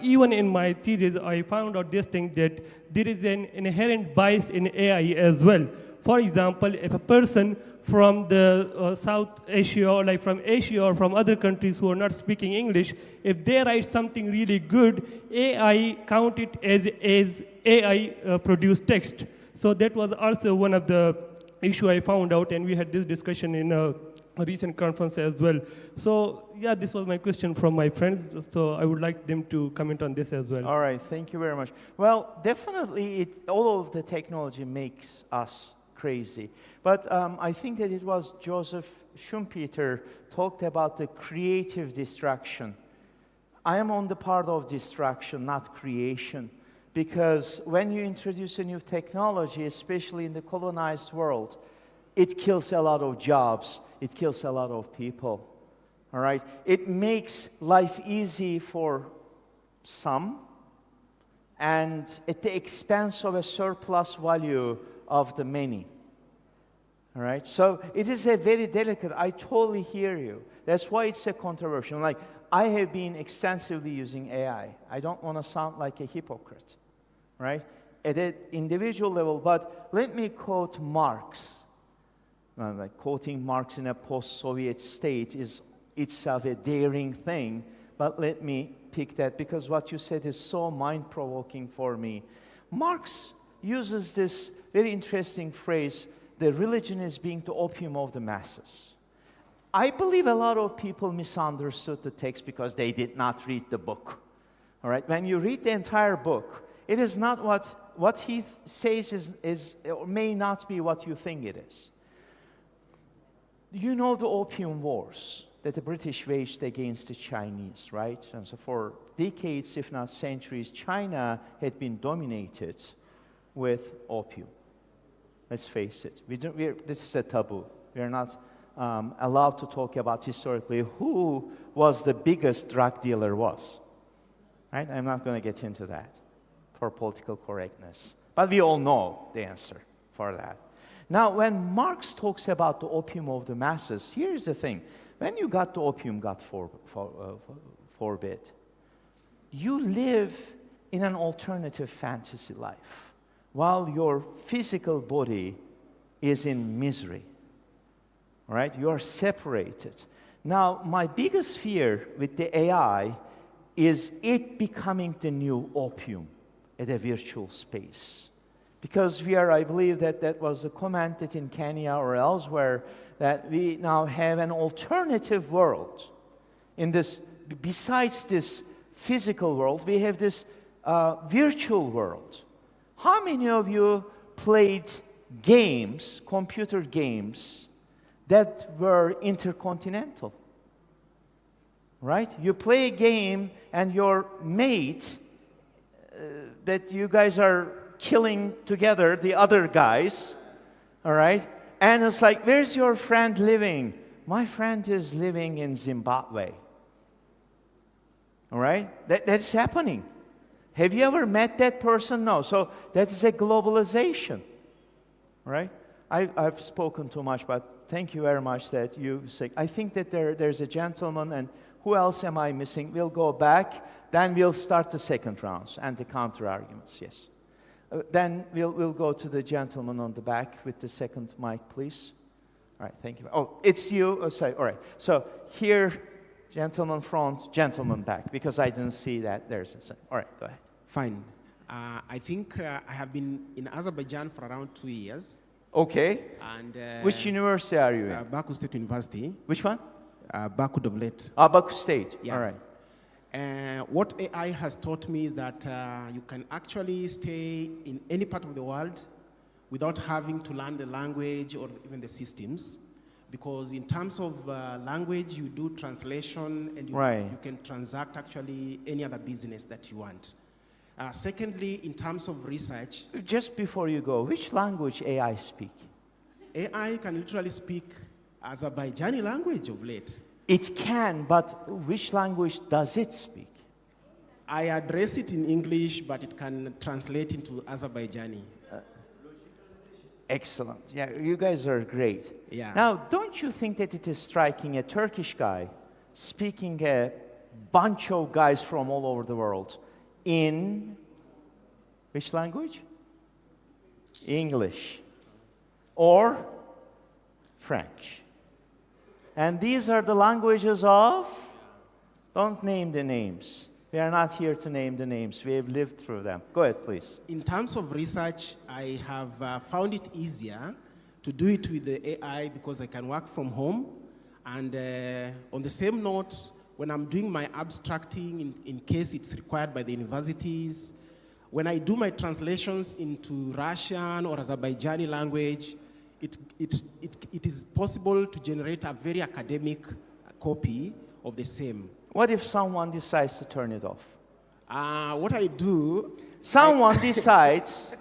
[SPEAKER 13] even in my thesis, I found out this thing that there is an inherent bias in AI as well. For example, if a person from the South Asia or like from Asia or from other countries who are not speaking English, if they write something really good, AI count it as AI produced text. So that was also one of the issue I found out, and we had this discussion in a recent conference as well. So yeah, this was my question from my friends, so I would like them to comment on this as well.
[SPEAKER 2] All right, thank you very much. Well, definitely all of the technology makes us crazy. But I think that it was Joseph Schumpeter talked about the creative distraction. I am on the part of distraction, not creation. Because when you introduce a new technology, especially in the colonized world, it kills a lot of jobs. It kills a lot of people. All right? It makes life easy for some, and at the expense of a surplus value of the many. All right? So it is a very delicate, I totally hear you. That's why it's a controversial. Like, I have been extensively using AI. I don't want to sound like a hypocrite, right? at an individual level, but let me quote Marx. Like quoting Marx in a post-Soviet state is itself a daring thing, but let me pick that because what you said is so mind-provoking for me. Marx uses this very interesting phrase, the religion is being the opium of the masses. I believe a lot of people misunderstood the text because they did not read the book. All right, when you read the entire book, it is not what he says is or may not be what you think it is. You know the Opium Wars that the British waged against the Chinese, right? And so for decades, if not centuries, China had been dominated with opium. Let's face it. This is a taboo. We are not allowed to talk about historically who was the biggest drug dealer was. Right? I'm not going to get into that for political correctness. But we all know the answer for that. Now, when Marx talks about the opium of the masses, here's the thing. When you got the opium got forbid, you live in an alternative fantasy life while your physical body is in misery. All right? You are separated. Now, my biggest fear with the AI is it becoming the new opium at a virtual space. Because I believe that was commented in Kenya or elsewhere, that we now have an alternative world. In this, besides this physical world, we have this virtual world. How many of you played games, computer games, that were intercontinental? Right? You play a game and your mate, that you guys are killing together the other guys, all right? And it's like, where's your friend living? My friend is living in Zimbabwe. All right? That's happening. Have you ever met that person? No. So that is a globalization, right? I've spoken too much, but thank you very much that you say. I think that there's a gentleman, and who else am I missing? We'll go back, then we'll start the second rounds and the counter arguments, yes. Then we'll go to the gentleman on the back with the second mic, please. All right, thank you. Oh, it's you. Oh, sorry. All right. So here, gentleman front, gentleman back, because I didn't see that. There's a. All right, go ahead.
[SPEAKER 14] Fine. I think I have been in Azerbaijan for around 2 years.
[SPEAKER 2] Okay.
[SPEAKER 14] And
[SPEAKER 2] which university are you in?
[SPEAKER 14] Baku State University.
[SPEAKER 2] Which one?
[SPEAKER 14] Baku Dovlet.
[SPEAKER 2] Baku State.
[SPEAKER 14] Yeah.
[SPEAKER 2] All right.
[SPEAKER 14] What AI has taught me is that you can actually stay in any part of the world without having to learn the language or even the systems. Because in terms of language, you do translation and you can transact actually any other business that you want. Secondly, in terms of research.
[SPEAKER 2] Just before you go, which language AI speak?
[SPEAKER 14] AI can literally speak Azerbaijani language of late.
[SPEAKER 2] It can, but which language does it speak?
[SPEAKER 14] I address it in English, but it can translate into Azerbaijani.
[SPEAKER 2] Excellent. Yeah, you guys are great.
[SPEAKER 14] Yeah.
[SPEAKER 2] Now, don't you think that it is striking a Turkish guy speaking a bunch of guys from all over the world in which language? English or French. And these are the languages of, don't name the names. We are not here to name the names. We have lived through them. Go ahead, please.
[SPEAKER 14] In terms of research, I have found it easier to do it with the AI because I can work from home. And on the same note, when I'm doing my abstracting, in case it's required by the universities, when I do my translations into Russian or Azerbaijani language, it is possible to generate a very academic copy of the same.
[SPEAKER 2] What if someone decides to turn it off?
[SPEAKER 14] What I do...
[SPEAKER 2] Someone decides,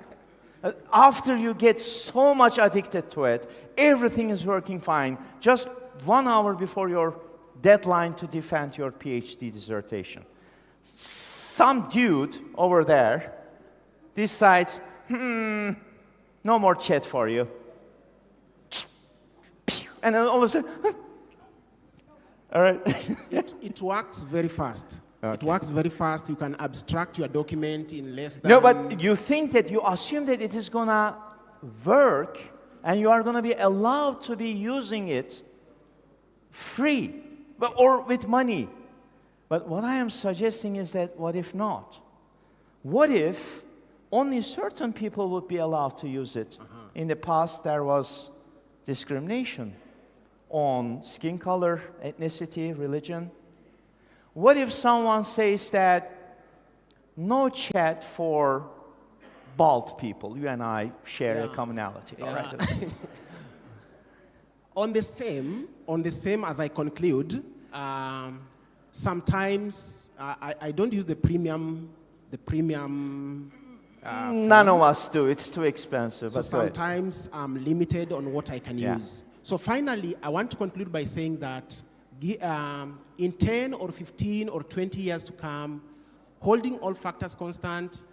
[SPEAKER 2] after you get so much addicted to it, everything is working fine, just 1 hour before your deadline to defend your PhD dissertation. Some dude over there decides, no more chat for you. And then all of a sudden, all right.
[SPEAKER 14] it works very fast. It works very fast. You can abstract your document in less than...
[SPEAKER 2] No, but you think that you assume that it is going to work and you are going to be allowed to be using it free or with money. But what I am suggesting is that what if not? What if only certain people would be allowed to use it? In the past, there was discrimination on skin color, ethnicity, religion. What if someone says that no chat for bald people? You and I share a commonality. All right.
[SPEAKER 14] On the same as I conclude, sometimes I don't use the premium.
[SPEAKER 2] None of us do. It's too expensive.
[SPEAKER 14] So sometimes I'm limited on what I can use. So finally, I want to conclude by saying that in 10 or 15 or 20 years to come, holding all factors constant,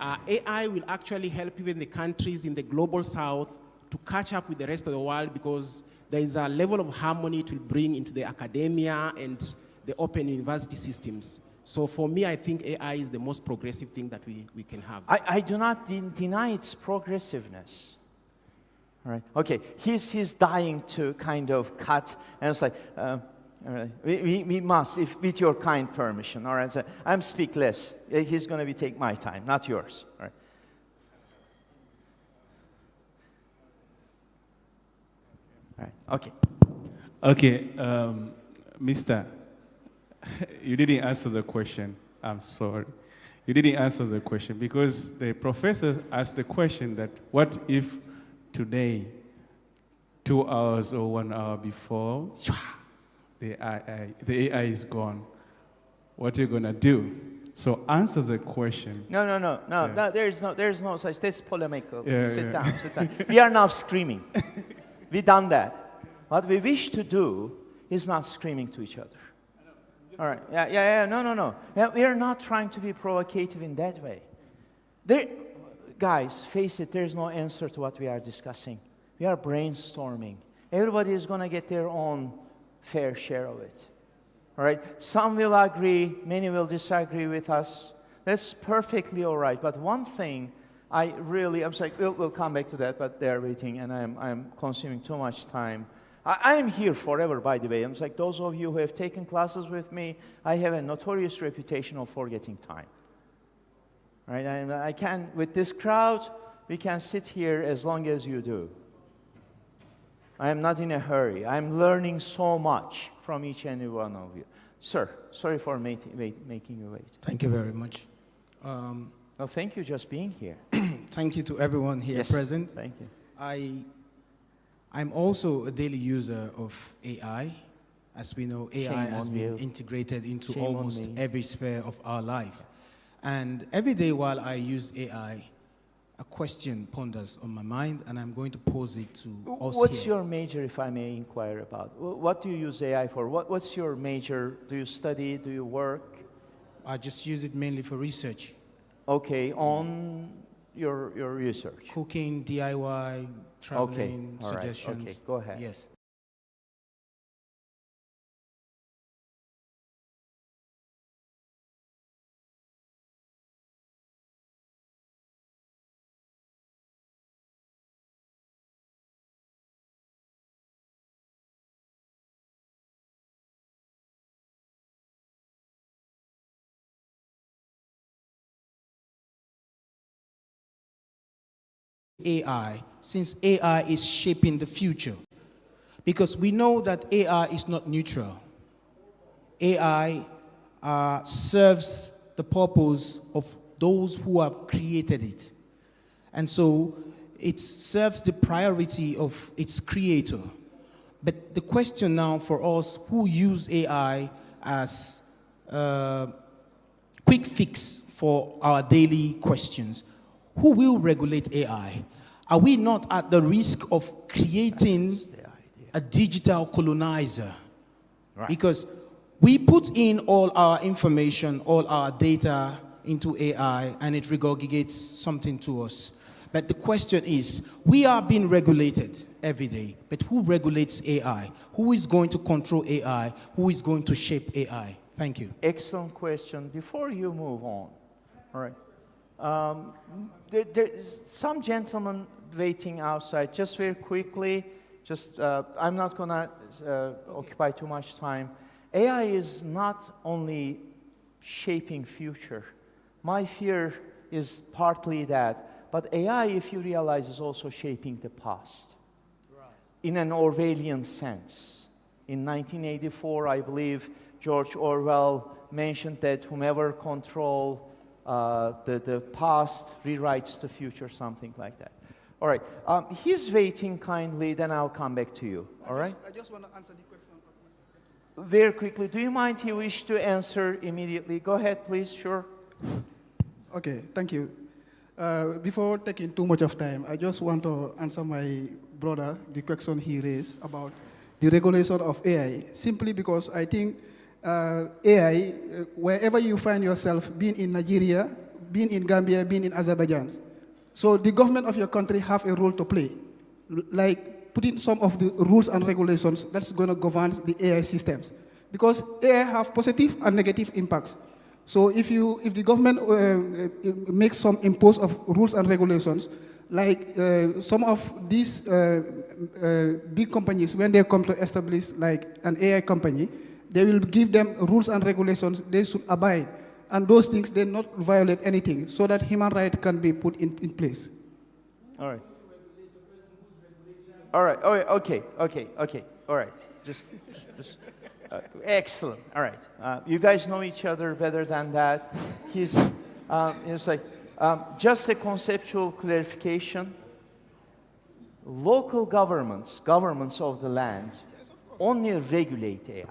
[SPEAKER 14] AI will actually help even the countries in the global south to catch up with the rest of the world, because there is a level of harmony it will bring into the academia and the open university systems. So for me, I think AI is the most progressive thing that we can have.
[SPEAKER 2] I do not deny its progressiveness. All right. Okay. He's dying to kind of cut, and it's like, all right. We must, if with your kind permission. All right. So I'm speak less. He's going to be take my time, not yours. All right. All right. Okay.
[SPEAKER 5] Okay, Mister, you didn't answer the question. I'm sorry. You didn't answer the question because the professor asked the question that what if today, 2 hours or 1 hour before, the AI is gone. What are you going to do? So answer the question.
[SPEAKER 2] No, there's no such, this polemical. Sit down. We are now screaming. We've done that. What we wish to do is not screaming to each other. All right, no. We are not trying to be provocative in that way. Guys, face it, there's no answer to what we are discussing. We are brainstorming. Everybody is going to get their own fair share of it. All right? Some will agree, many will disagree with us. That's perfectly all right. But one thing I'm sorry, we'll come back to that, but they're waiting, and I'm consuming too much time. I am here forever, by the way. I'm like, those of you who have taken classes with me, I have a notorious reputation of forgetting time. Right? And I can, with this crowd, we can sit here as long as you do. I am not in a hurry. I'm learning so much from each and every one of you. Sir, sorry for making you wait.
[SPEAKER 15] Thank you very much.
[SPEAKER 2] No, thank you just being here.
[SPEAKER 15] Thank you to everyone here present.
[SPEAKER 2] Thank you.
[SPEAKER 15] I'm also a daily user of AI. As we know, AI has been integrated into almost every sphere of our life. And every day while I use AI, a question ponders on my mind, and I'm going to pose it to us
[SPEAKER 2] What's
[SPEAKER 15] here.
[SPEAKER 2] your major, if I may inquire about? What do you use AI for? What's your major? Do you study? Do you work?
[SPEAKER 15] I just use it mainly for research.
[SPEAKER 2] Okay, on your research?
[SPEAKER 15] Cooking, DIY, traveling, suggestions.
[SPEAKER 2] Okay, go ahead.
[SPEAKER 15] Yes. AI, since AI is shaping the future, because we know that AI is not neutral. AI serves the purpose of those who have created it. And so it serves the priority of its creator. But the question now for us who use AI as a quick fix for our daily questions, who will regulate AI? Are we not at the risk of creating a digital colonizer? Right. Because we put in all our information, all our data into AI, and it regurgitates something to us. But the question is, we are being regulated every day, but who regulates AI? Who is going to control AI? Who is going to shape AI? Thank you.
[SPEAKER 2] Excellent question. Before you move on, all right. There's some gentleman waiting outside. Just very quickly, I'm not going to occupy too much time. AI is not only shaping future. My fear is partly that. But AI, if you realize, is also shaping the past. Right. In an Orwellian sense. In 1984, I believe George Orwell mentioned that whomever control the past rewrites the future, something like that. All right. He's waiting kindly, then I'll come back to you. All right?
[SPEAKER 16] I just want to answer the question.
[SPEAKER 2] Very quickly. Do you mind you wish to answer immediately? Go ahead, please. Sure.
[SPEAKER 16] Okay, thank you. Before taking too much of time, I just want to answer my brother the question he raised about the regulation of AI. Simply because I think AI, wherever you find yourself, being in Nigeria, being in Gambia, being in Azerbaijan, so the government of your country have a role to play, like putting some of the rules and regulations that's going to govern the AI systems, because AI have positive and negative impacts. So if the government makes some impose of rules and regulations, like some of these big companies, when they come to establish like an AI company, they will give them rules and regulations they should abide. And those things, they not violate anything, so that human rights can be put in place.
[SPEAKER 2] All right. All right. Oh, okay. All right. Just excellent. All right. You guys know each other better than that. He's like, just a conceptual clarification. Local governments of the land, only regulate AI.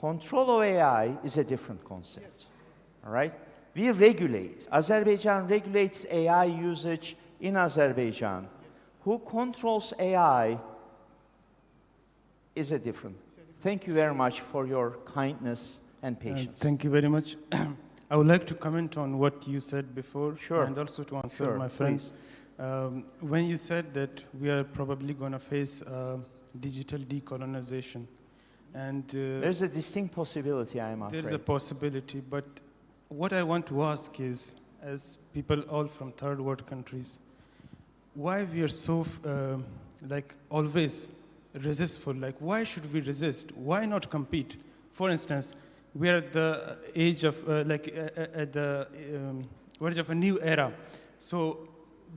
[SPEAKER 2] Control of AI is a different concept. All right? We regulate. Azerbaijan regulates AI usage in Azerbaijan. Who controls AI is a different. Thank you very much for your kindness and patience.
[SPEAKER 17] Thank you very much. I would like to comment on what you said before,
[SPEAKER 2] sure,
[SPEAKER 17] and also to answer my friend. When you said that we are probably going to face digital decolonization, and
[SPEAKER 2] there's a distinct possibility, I'm afraid.
[SPEAKER 17] There's a possibility, but what I want to ask is, as people all from third world countries, why we are so like always resistful? Like, why should we resist? Why not compete? For instance, we are at the age of at the verge of a new era. So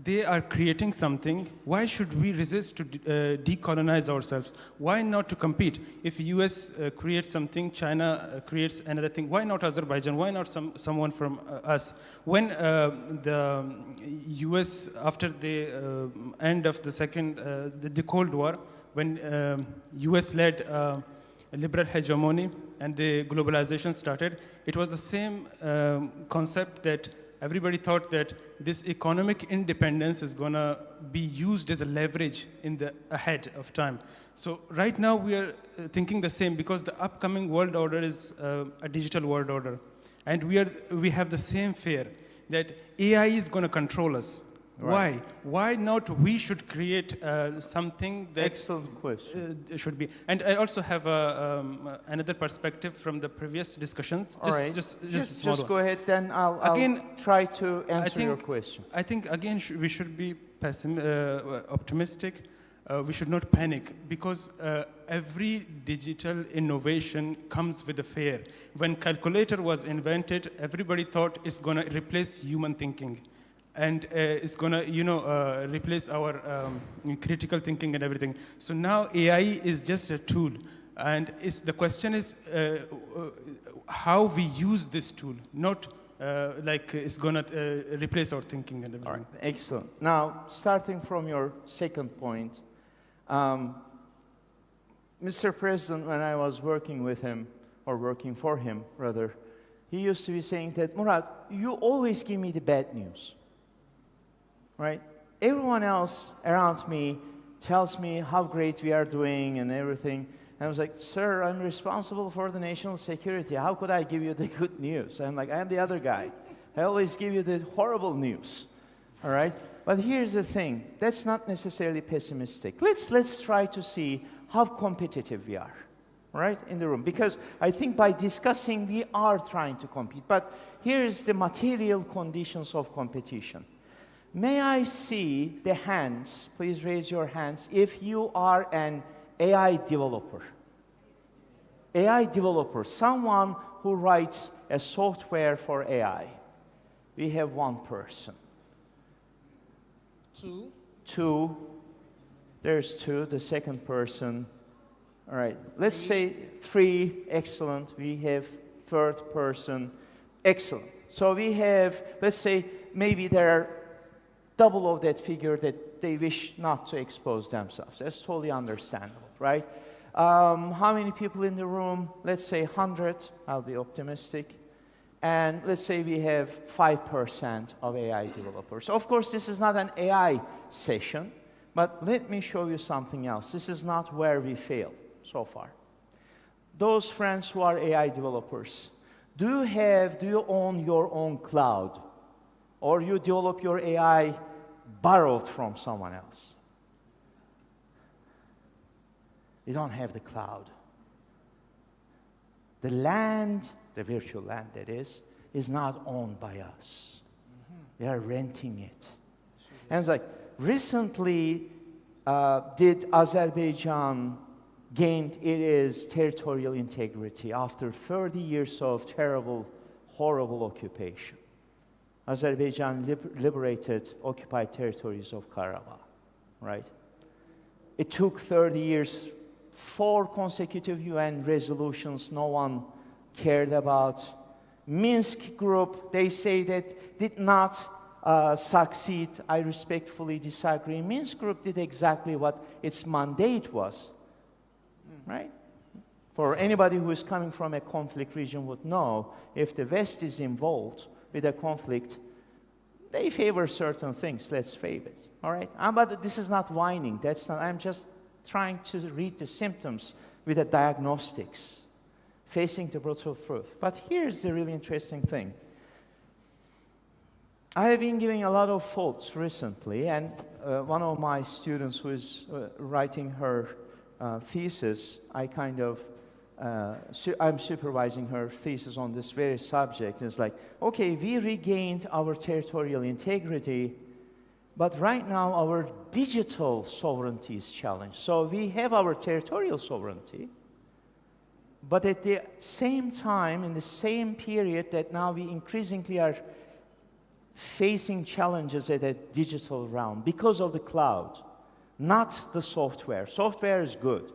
[SPEAKER 17] they are creating something. Why should we resist to decolonize ourselves? Why not to compete? If US creates something, China creates another thing, why not Azerbaijan? Why not someone from us? When the US, after the end of the Cold War, when US led liberal hegemony and the globalization started, it was the same concept that everybody thought that this economic independence is going to be used as a leverage in the ahead of time. So right now we are thinking the same, because the upcoming world order is a digital world order. And we have the same fear that AI is going to control us. Right. Why not we should create something that
[SPEAKER 2] excellent question
[SPEAKER 17] should be. And I also have another perspective from the previous discussions.
[SPEAKER 2] Just go ahead, then I'll try to answer your question.
[SPEAKER 17] I think again we should be optimistic. We should not panic, because every digital innovation comes with a fear. When calculator was invented, everybody thought it's going to replace human thinking. And it's going to, replace our critical thinking and everything. So now AI is just a tool. And the question is how we use this tool, not like it's going to replace our thinking and everything.
[SPEAKER 2] All right, excellent. Now, starting from your second point, Mr. President, when I was working with him, or working for him, rather, he used to be saying that, Murat, you always give me the bad news. Right? Everyone else around me tells me how great we are doing and everything. And I was like, sir, I'm responsible for the national security. How could I give you the good news? I'm like, I am the other guy. I always give you the horrible news. All right? But here's the thing. That's not necessarily pessimistic. Let's try to see how competitive we are. right, in the room. Because I think by discussing, we are trying to compete. But here's the material conditions of competition. May I see the hands? Please raise your hands if you are an AI developer. AI developer, someone who writes a software for AI. We have one person.
[SPEAKER 15] Two.
[SPEAKER 2] Two. There's two, the second person. All right, let's say three, excellent. We have third person, excellent. So we have, let's say, maybe there are double of that figure that they wish not to expose themselves. That's totally understandable, right? How many people in the room? Let's say 100, I'll be optimistic. And let's say we have 5% of AI developers. Of course, this is not an AI session, but let me show you something else. This is not where we fail so far. Those friends who are AI developers, do you own your own cloud? Or you develop your AI borrowed from someone else? You don't have the cloud. The land, the virtual land that is not owned by us. We are renting it. And it's like, recently, did Azerbaijan gained its territorial integrity after 30 years of terrible, horrible occupation. Azerbaijan liberated occupied territories of Karabakh, right? It took 30 years, 4 consecutive UN resolutions no one cared about. Minsk group, they say that did not succeed. I respectfully disagree. Minsk group did exactly what its mandate was, right? For anybody who is coming from a conflict region would know, if the West is involved with a conflict, they favor certain things. Let's face it, all right? But this is not whining. That's not, I'm just trying to read the symptoms with the diagnostics, facing the brutal truth. But here's the really interesting thing. I have been giving a lot of thoughts recently, and one of my students who is writing her thesis, I'm supervising her thesis on this very subject. It's like, okay, we regained our territorial integrity, but right now our digital sovereignty is challenged. So we have our territorial sovereignty, but at the same time, in the same period that now we increasingly are facing challenges at a digital realm because of the cloud, not the software. Software is good,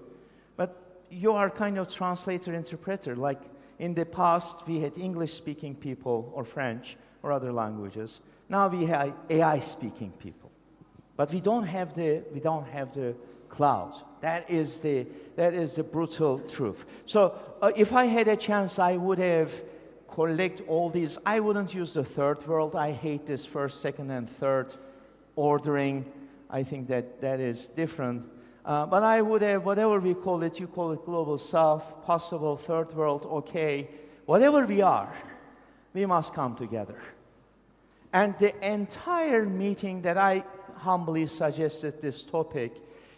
[SPEAKER 2] but you are kind of translator-interpreter. Like in the past, we had English-speaking people or French or other languages. Now we have AI-speaking people, but we don't have the cloud. That is the brutal truth. So if I had a chance, I would have collect all these. I wouldn't use the third world. I hate this first, second, and third ordering. I think that is different. But I would have, whatever we call it, you call it global south, possible third world, okay. Whatever we are, we must come together. And the entire meeting that I humbly suggested this topic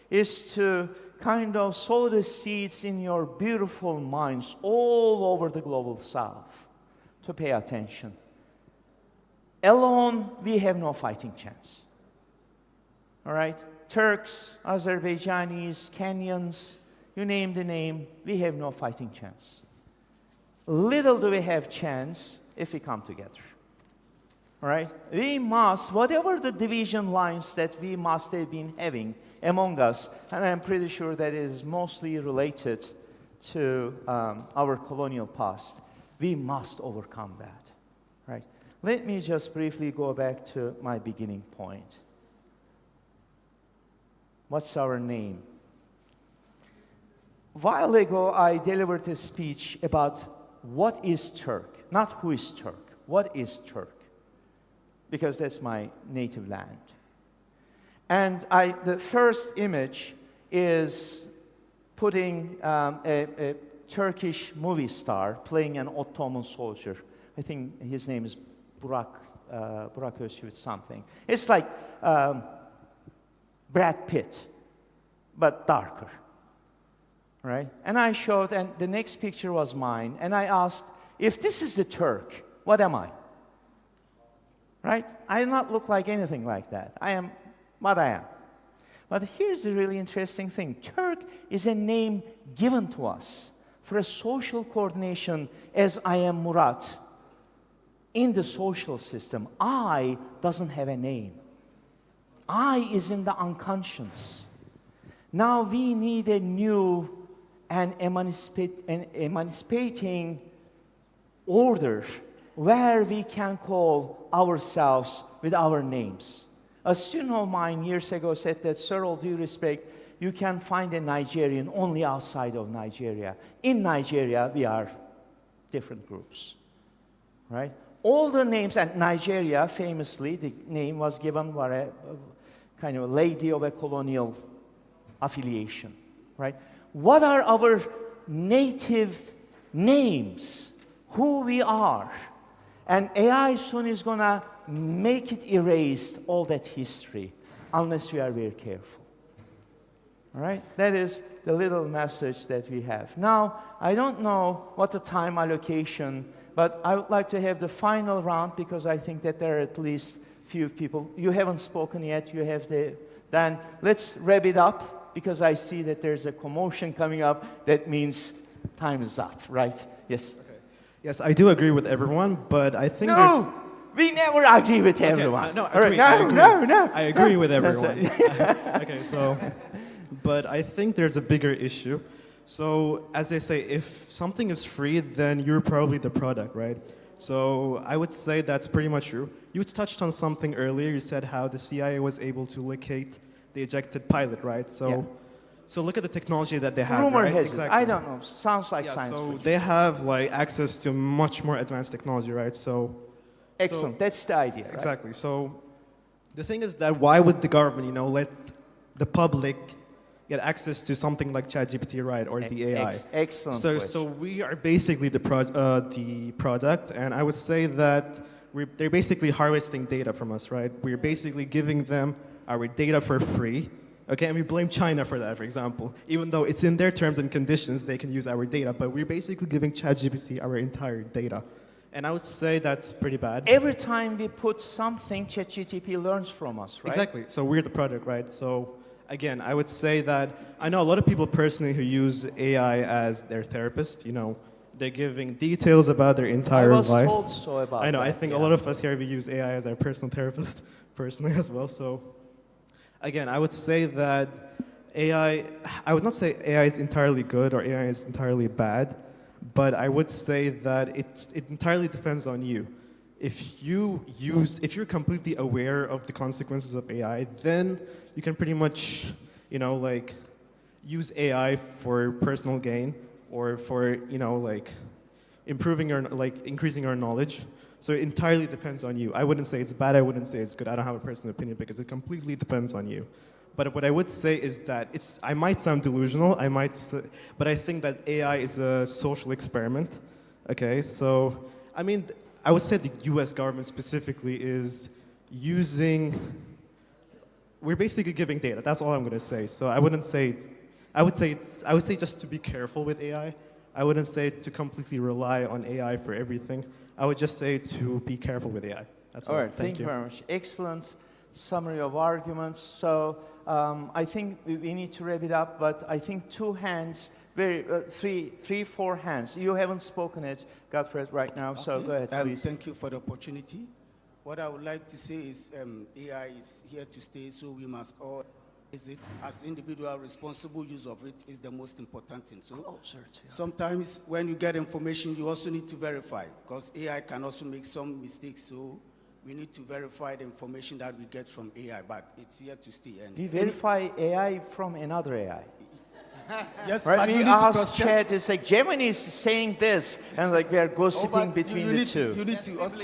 [SPEAKER 2] is to kind of sow the seeds in your beautiful minds all over the global south to pay attention. Alone, we have no fighting chance. All right? Turks, Azerbaijanis, Kenyans, you name the name, we have no fighting chance. Little do we have chance if we come together. All right? We must, whatever the division lines that we must have been having among us, and I'm pretty sure that is mostly related to our colonial past, we must overcome that. Right? Let me just briefly go back to my beginning point. What's our name? A while ago, I delivered a speech about what is Turk, not who is Turk. What is Turk? Because that's my native land. And the first image is putting a Turkish movie star playing an Ottoman soldier. I think his name is Burak Özçivit something. It's like Brad Pitt, but darker. right? And I showed, and the next picture was mine, and I asked, if this is the Turk, what am I? Right? I do not look like anything like that. I am what I am. But here's the really interesting thing. Turk is a name given to us for a social coordination as I am Murat. In the social system, I doesn't have a name. I is in the unconscious. Now we need a new and emancipating order where we can call ourselves with our names. A student of mine years ago said that, sir, all due respect, you can find a Nigerian only outside of Nigeria. In Nigeria, we are different groups, right? All the names, and Nigeria, famously, the name was given by a kind of a lady of a colonial affiliation, right? What are our native names? Who we are? And AI soon is going to make it erase all that history, unless we are very careful. All right? That is the little message that we have. Now, I don't know what the time allocation, but I would like to have the final round because I think that there are at least few people. You haven't spoken yet. You have the... Then let's wrap it up because I see that there's a commotion coming up. That means time is up, right? Yes?
[SPEAKER 18] Okay. Yes, I do agree with everyone, but I think
[SPEAKER 2] No! We never agree with everyone.
[SPEAKER 18] No,
[SPEAKER 2] All right,
[SPEAKER 18] I agree.
[SPEAKER 2] No.
[SPEAKER 18] I agree with
[SPEAKER 2] That's
[SPEAKER 18] everyone. Okay, so, but I think there's a bigger issue. So, as they say, if something is free, then you're probably the product, right? So, I would say that's pretty much true. You touched on something earlier. You said how the CIA was able to locate the ejected pilot, right? So,
[SPEAKER 2] Yeah.
[SPEAKER 18] So look at the technology that they have,
[SPEAKER 2] Rumor
[SPEAKER 18] right?
[SPEAKER 2] has
[SPEAKER 18] Exactly.
[SPEAKER 2] it. I don't know. Sounds like science
[SPEAKER 18] So
[SPEAKER 2] fiction.
[SPEAKER 18] they have like access to much more advanced technology, right?
[SPEAKER 2] Excellent. That's the idea, right?
[SPEAKER 18] Exactly. So the thing is that why would the government, let the public get access to something like ChatGPT, right, or the AI?
[SPEAKER 2] Excellent
[SPEAKER 18] So
[SPEAKER 2] question.
[SPEAKER 18] we are basically the product, and I would say that they're basically harvesting data from us, right? We're basically giving them our data for free. Okay, and we blame China for that, for example. Even though it's in their terms and conditions, they can use our data, but we're basically giving ChatGPT our entire data. And I would say that's pretty bad.
[SPEAKER 2] Every time we put something, ChatGPT learns from us, right?
[SPEAKER 18] Exactly. So we're the product, right? So again, I would say that I know a lot of people personally who use AI as their therapist. They're giving details about their entire life.
[SPEAKER 2] I was told so about
[SPEAKER 18] I know.
[SPEAKER 2] that,
[SPEAKER 18] I think a lot of us here we use AI as our personal therapist, personally as well. So again, I would say that AI. I would not say AI is entirely good or AI is entirely bad, but I would say that it entirely depends on you. If you're completely aware of the consequences of AI, then you can pretty much, use AI for personal gain or for, increasing your knowledge. So it entirely depends on you. I wouldn't say it's bad, I wouldn't say it's good. I don't have a personal opinion because it completely depends on you. But what I would say is that I might sound delusional, but I think that AI is a social experiment. Okay, so, I would say the US government specifically is we're basically giving data. That's all I'm going to say. So I wouldn't say I would say just to be careful with AI. I wouldn't say to completely rely on AI for everything. I would just say to be careful with AI. That's all.
[SPEAKER 2] All right, thank you very much. Excellent summary of arguments. So I think we need to wrap it up, but I think two hands, four hands. You haven't spoken it, Godfrey, right now, so go ahead, please.
[SPEAKER 19] Thank you for the opportunity. What I would like to say is AI is here to stay, so we must all use it as individual. Responsible use of it is the most important thing. So sometimes when you get information, you also need to verify, because AI can also make some mistakes. So we need to verify the information that we get from AI, but it's here to stay. And
[SPEAKER 2] we verify AI from another AI.
[SPEAKER 19] Yes,
[SPEAKER 2] right?
[SPEAKER 19] but
[SPEAKER 2] We
[SPEAKER 19] you need to
[SPEAKER 2] ask
[SPEAKER 19] cross-check.
[SPEAKER 2] Chat, it's like Gemini is saying this, and like we are gossiping between the two.
[SPEAKER 19] You need to also,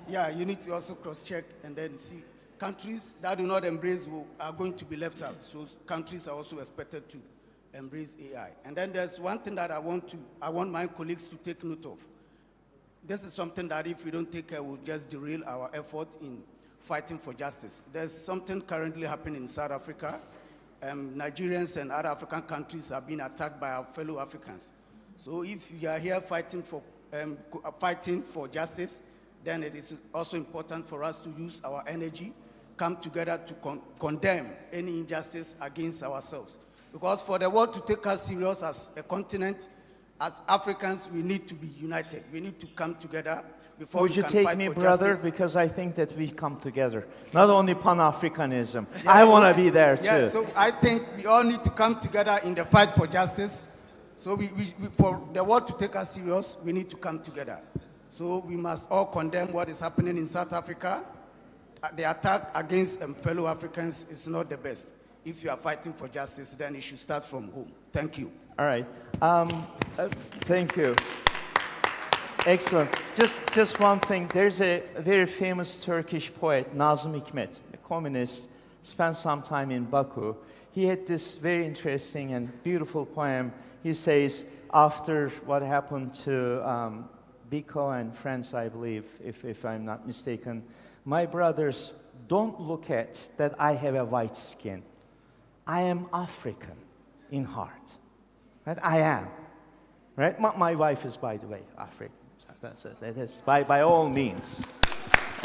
[SPEAKER 19] you need to also cross-check and then see. Countries that do not embrace are going to be left out. So countries are also expected to embrace AI. And then there's one thing that I want my colleagues to take note of. This is something that if we don't take care, will just derail our effort in fighting for justice. There's something currently happening in South Africa Nigerians and other African countries are being attacked by our fellow Africans. So if we are here fighting for justice, then it is also important for us to use our energy, come together to condemn any injustice against ourselves. Because for the world to take us serious as a continent, as Africans, we need to be united. We need to come together before
[SPEAKER 2] Would
[SPEAKER 19] we
[SPEAKER 2] you
[SPEAKER 19] can
[SPEAKER 2] take
[SPEAKER 19] fight
[SPEAKER 2] me,
[SPEAKER 19] for
[SPEAKER 2] brother?
[SPEAKER 19] justice.
[SPEAKER 2] Because I think that we come together. Not only Pan-Africanism.
[SPEAKER 19] Yeah,
[SPEAKER 2] I
[SPEAKER 19] so-
[SPEAKER 2] want to be there too.
[SPEAKER 19] Yeah, so I think we all need to come together in the fight for justice. So for the world to take us serious, we need to come together. So we must all condemn what is happening in South Africa. The attack against fellow Africans is not the best. If you are fighting for justice, then it should start from home. Thank you.
[SPEAKER 2] All right. Thank you. Excellent. Just one thing. There's a very famous Turkish poet, Nazım Hikmet, a communist, spent some time in Baku. He had this very interesting and beautiful poem. He says, after what happened to Biko and friends, I believe, if I'm not mistaken, my brothers, don't look at that I have a white skin. I am African in heart. Right? I am. Right? My wife is, by the way, African. That is by all means.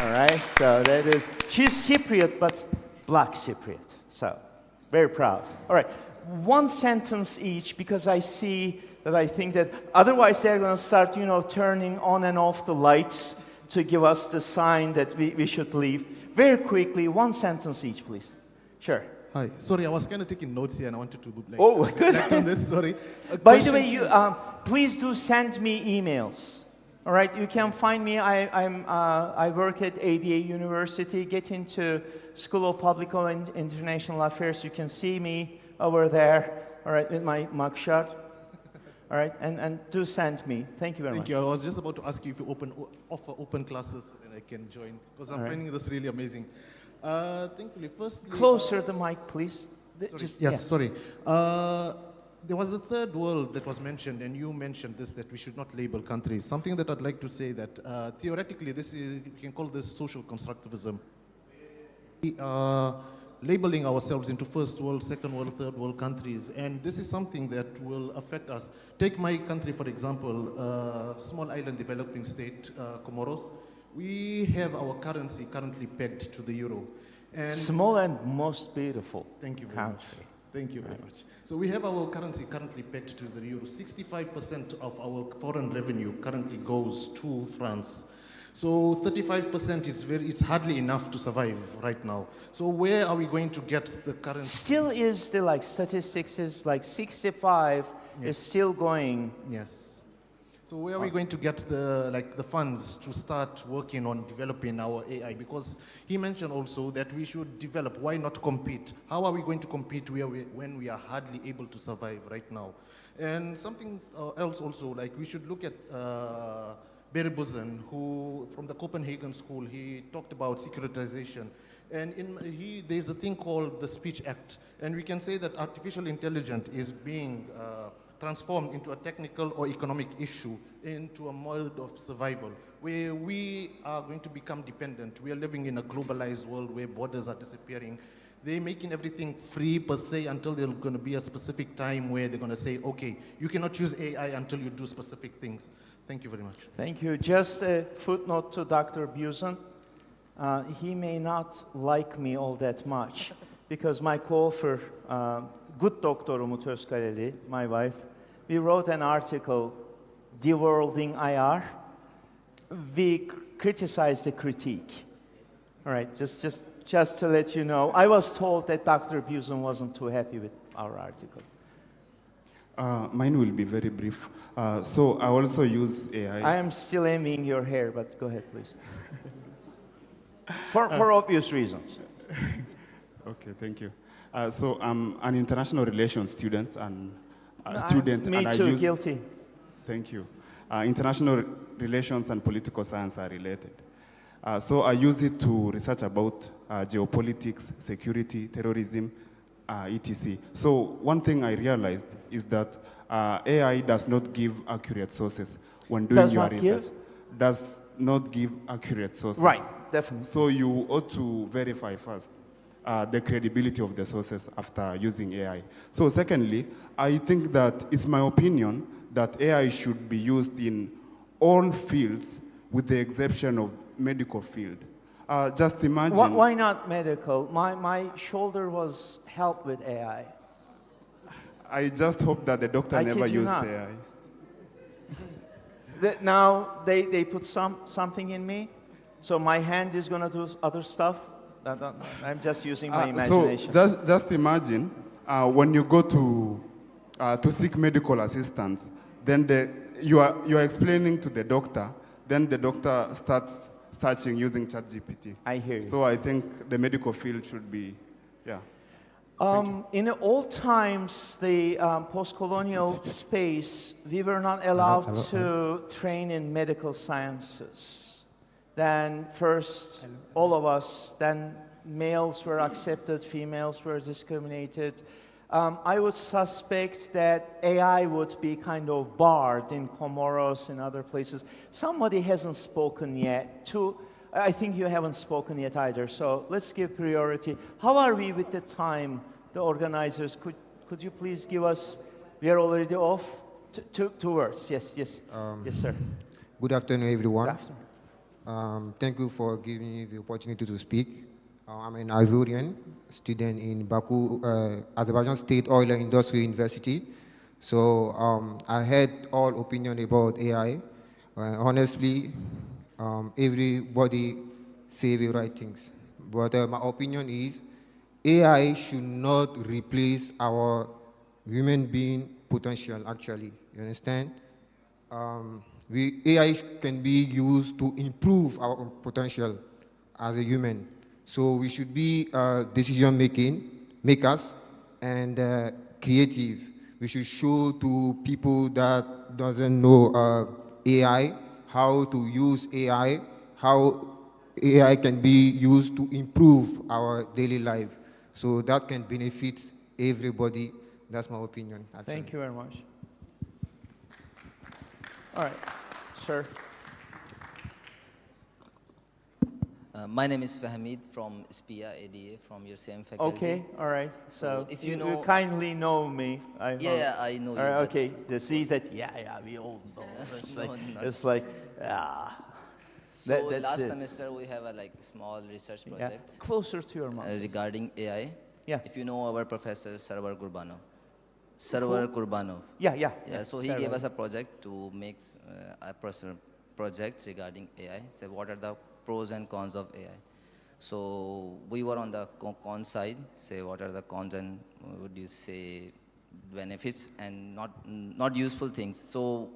[SPEAKER 2] All right? So that is, she's Cypriot, but black Cypriot. So, very proud. All right. One sentence each, because I see that I think that otherwise they're going to start, turning on and off the lights to give us the sign that we should leave. Very quickly, one sentence each, please. Sure.
[SPEAKER 6] Hi. Sorry, I was kind of taking notes here and I wanted to
[SPEAKER 2] good.
[SPEAKER 6] reflect on this. Sorry.
[SPEAKER 2] By the way, please do send me emails. All right, you can find me. I work at ADA University. Get into School of Public and International Affairs. You can see me over there. All right, with my mugshot. All right, and do send me. Thank you very much.
[SPEAKER 6] Thank you. I was just about to ask you if you offer open classes and I can join, because I'm finding this really amazing. Thankfully, firstly...
[SPEAKER 2] Closer the mic, please.
[SPEAKER 6] Sorry. There was a third world that was mentioned, and you mentioned this, that we should not label countries. Something that I'd like to say that theoretically, we can call this social constructivism. We are labeling ourselves into first world, second world, third world countries, and this is something that will affect us. Take my country, for example, small island developing state, Comoros. We have our currency currently pegged to the euro. And
[SPEAKER 2] small and most beautiful
[SPEAKER 6] Thank you very much. Thank you very much. So we have our currency currently pegged to the euro. 65% of our foreign revenue currently goes to France. So 35% it's hardly enough to survive right now. So where are we going to get the currency?
[SPEAKER 2] Still is the statistics is 65 is still going.
[SPEAKER 6] Yes. So where are we going to get the funds to start working on developing our AI? Because he mentioned also that we should develop. Why not compete? How are we going to compete when we are hardly able to survive right now? And something else also, we should look at Barry Buzen, who from the Copenhagen School, he talked about securitization. And there's a thing called the Speech Act. And we can say that artificial intelligence is being transformed into a technical or economic issue, into a mode of survival, where we are going to become dependent. We are living in a globalized world where borders are disappearing. They're making everything free per se until there's going to be a specific time where they're going to say, okay, you cannot use AI until you do specific things. Thank you very much.
[SPEAKER 2] Thank you. Just a footnote to Dr. Buzen. He may not like me all that much because my co-author, good Dr. Umut Özkaleli, my wife, we wrote an article, Deworlding IR. We criticized the critique. All right, just to let you know. I was told that Dr. Buzen wasn't too happy with our article.
[SPEAKER 20] Mine will be very brief. So I also use AI.
[SPEAKER 2] I am still aiming your hair, but go ahead, please. For obvious reasons.
[SPEAKER 20] Okay, thank you. So I'm an international relations student and
[SPEAKER 2] Me too, guilty.
[SPEAKER 20] Thank you. International relations and political science are related. So I use it to research about geopolitics, security, terrorism, etc. So one thing I realized is that AI does not give accurate sources when doing your research. Does not give accurate sources.
[SPEAKER 2] Right, definitely.
[SPEAKER 20] So you ought to verify first. the credibility of the sources after using AI. So secondly, I think that it's my opinion that AI should be used in all fields with the exception of medical field. Just imagine.
[SPEAKER 2] Why not medical? My shoulder was helped with AI.
[SPEAKER 20] I just hope that the doctor never used AI.
[SPEAKER 2] Now they put something in me, so my hand is going to do other stuff. I'm just using my imagination.
[SPEAKER 20] So just imagine when you go to seek medical assistance, then you are explaining to the doctor, then the doctor starts searching using ChatGPT.
[SPEAKER 2] I hear you.
[SPEAKER 20] So I think the medical field should be, yeah.
[SPEAKER 2] In the old times, the post-colonial space, we were not allowed to train in medical sciences. Then first, all of us, then males were accepted, females were discriminated. I would suspect that AI would be kind of barred in Comoros and other places. Somebody hasn't spoken yet. I think you haven't spoken yet either, so let's give priority. How are we with the time, the organizers? Could you please give us, we are already off? Two words, yes, yes. Yes, sir.
[SPEAKER 21] Good afternoon, everyone.
[SPEAKER 2] Good afternoon.
[SPEAKER 21] Thank you for giving me the opportunity to speak. I'm an Ivorian student in Baku, Azerbaijan State Oil and Industry University. So I had all opinion about AI. Honestly, everybody say the right things. But my opinion is AI should not replace our human being potential, actually. You understand? AI can be used to improve our potential as a human. So we should be decision makers and creative. We should show to people that doesn't know AI how to use AI, how AI can be used to improve our daily life. So that can benefit everybody. That's my opinion, actually.
[SPEAKER 2] Thank you very much. All right, sir.
[SPEAKER 22] My name is Fahmid from SPIA ADA from your same faculty.
[SPEAKER 2] Okay, all right. So
[SPEAKER 22] if
[SPEAKER 2] you
[SPEAKER 22] know,
[SPEAKER 2] kindly know me.
[SPEAKER 22] Yeah, I know you.
[SPEAKER 2] All right, okay, the see that, we all know. It's like,
[SPEAKER 22] So
[SPEAKER 2] that's
[SPEAKER 22] last
[SPEAKER 2] it.
[SPEAKER 22] semester we have a small research project.
[SPEAKER 2] Closer to your mouth.
[SPEAKER 22] Regarding AI.
[SPEAKER 2] Yeah.
[SPEAKER 22] If you know our professor, Sarwar Kurbanov. Sarwar Kurbanov.
[SPEAKER 2] Yeah.
[SPEAKER 22] So he gave us a project to make a project regarding AI. So what are the pros and cons of AI? So we were on the con side. Say what are the cons and would you say benefits and not useful things. So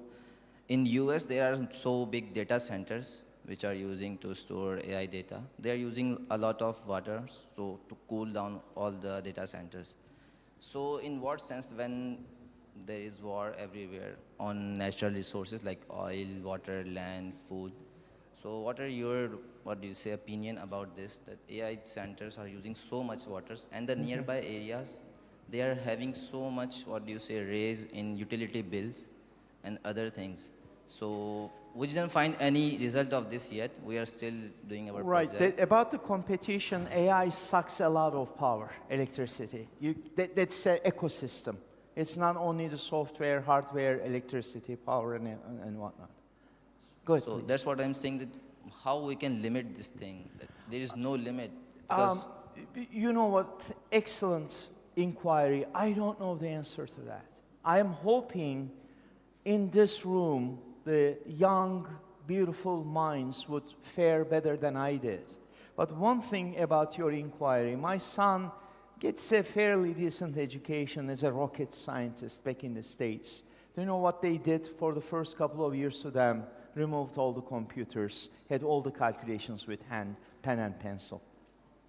[SPEAKER 22] in US there are so big data centers which are using to store AI data. They are using a lot of water so to cool down all the data centers. So in what sense when there is war everywhere on natural resources like oil, water, land, food. So what are your, opinion about this, that AI centers are using so much water and the nearby areas, they are having so much, raise in utility bills and other things. So we didn't find any result of this yet. We are still doing our project.
[SPEAKER 2] Right. About the competition, AI sucks a lot of power, electricity. That's an ecosystem. It's not only the software, hardware, electricity, power, and whatnot. Go ahead,
[SPEAKER 22] So
[SPEAKER 2] please.
[SPEAKER 22] that's what I'm saying, that how we can limit this thing. That there is no limit. Because
[SPEAKER 2] You know what? Excellent inquiry. I don't know the answer to that. I am hoping in this room the young, beautiful minds would fare better than I did. But one thing about your inquiry, my son gets a fairly decent education as a rocket scientist back in the States. Do you know what they did for the first couple of years to them? Removed all the computers, had all the calculations with pen and pencil.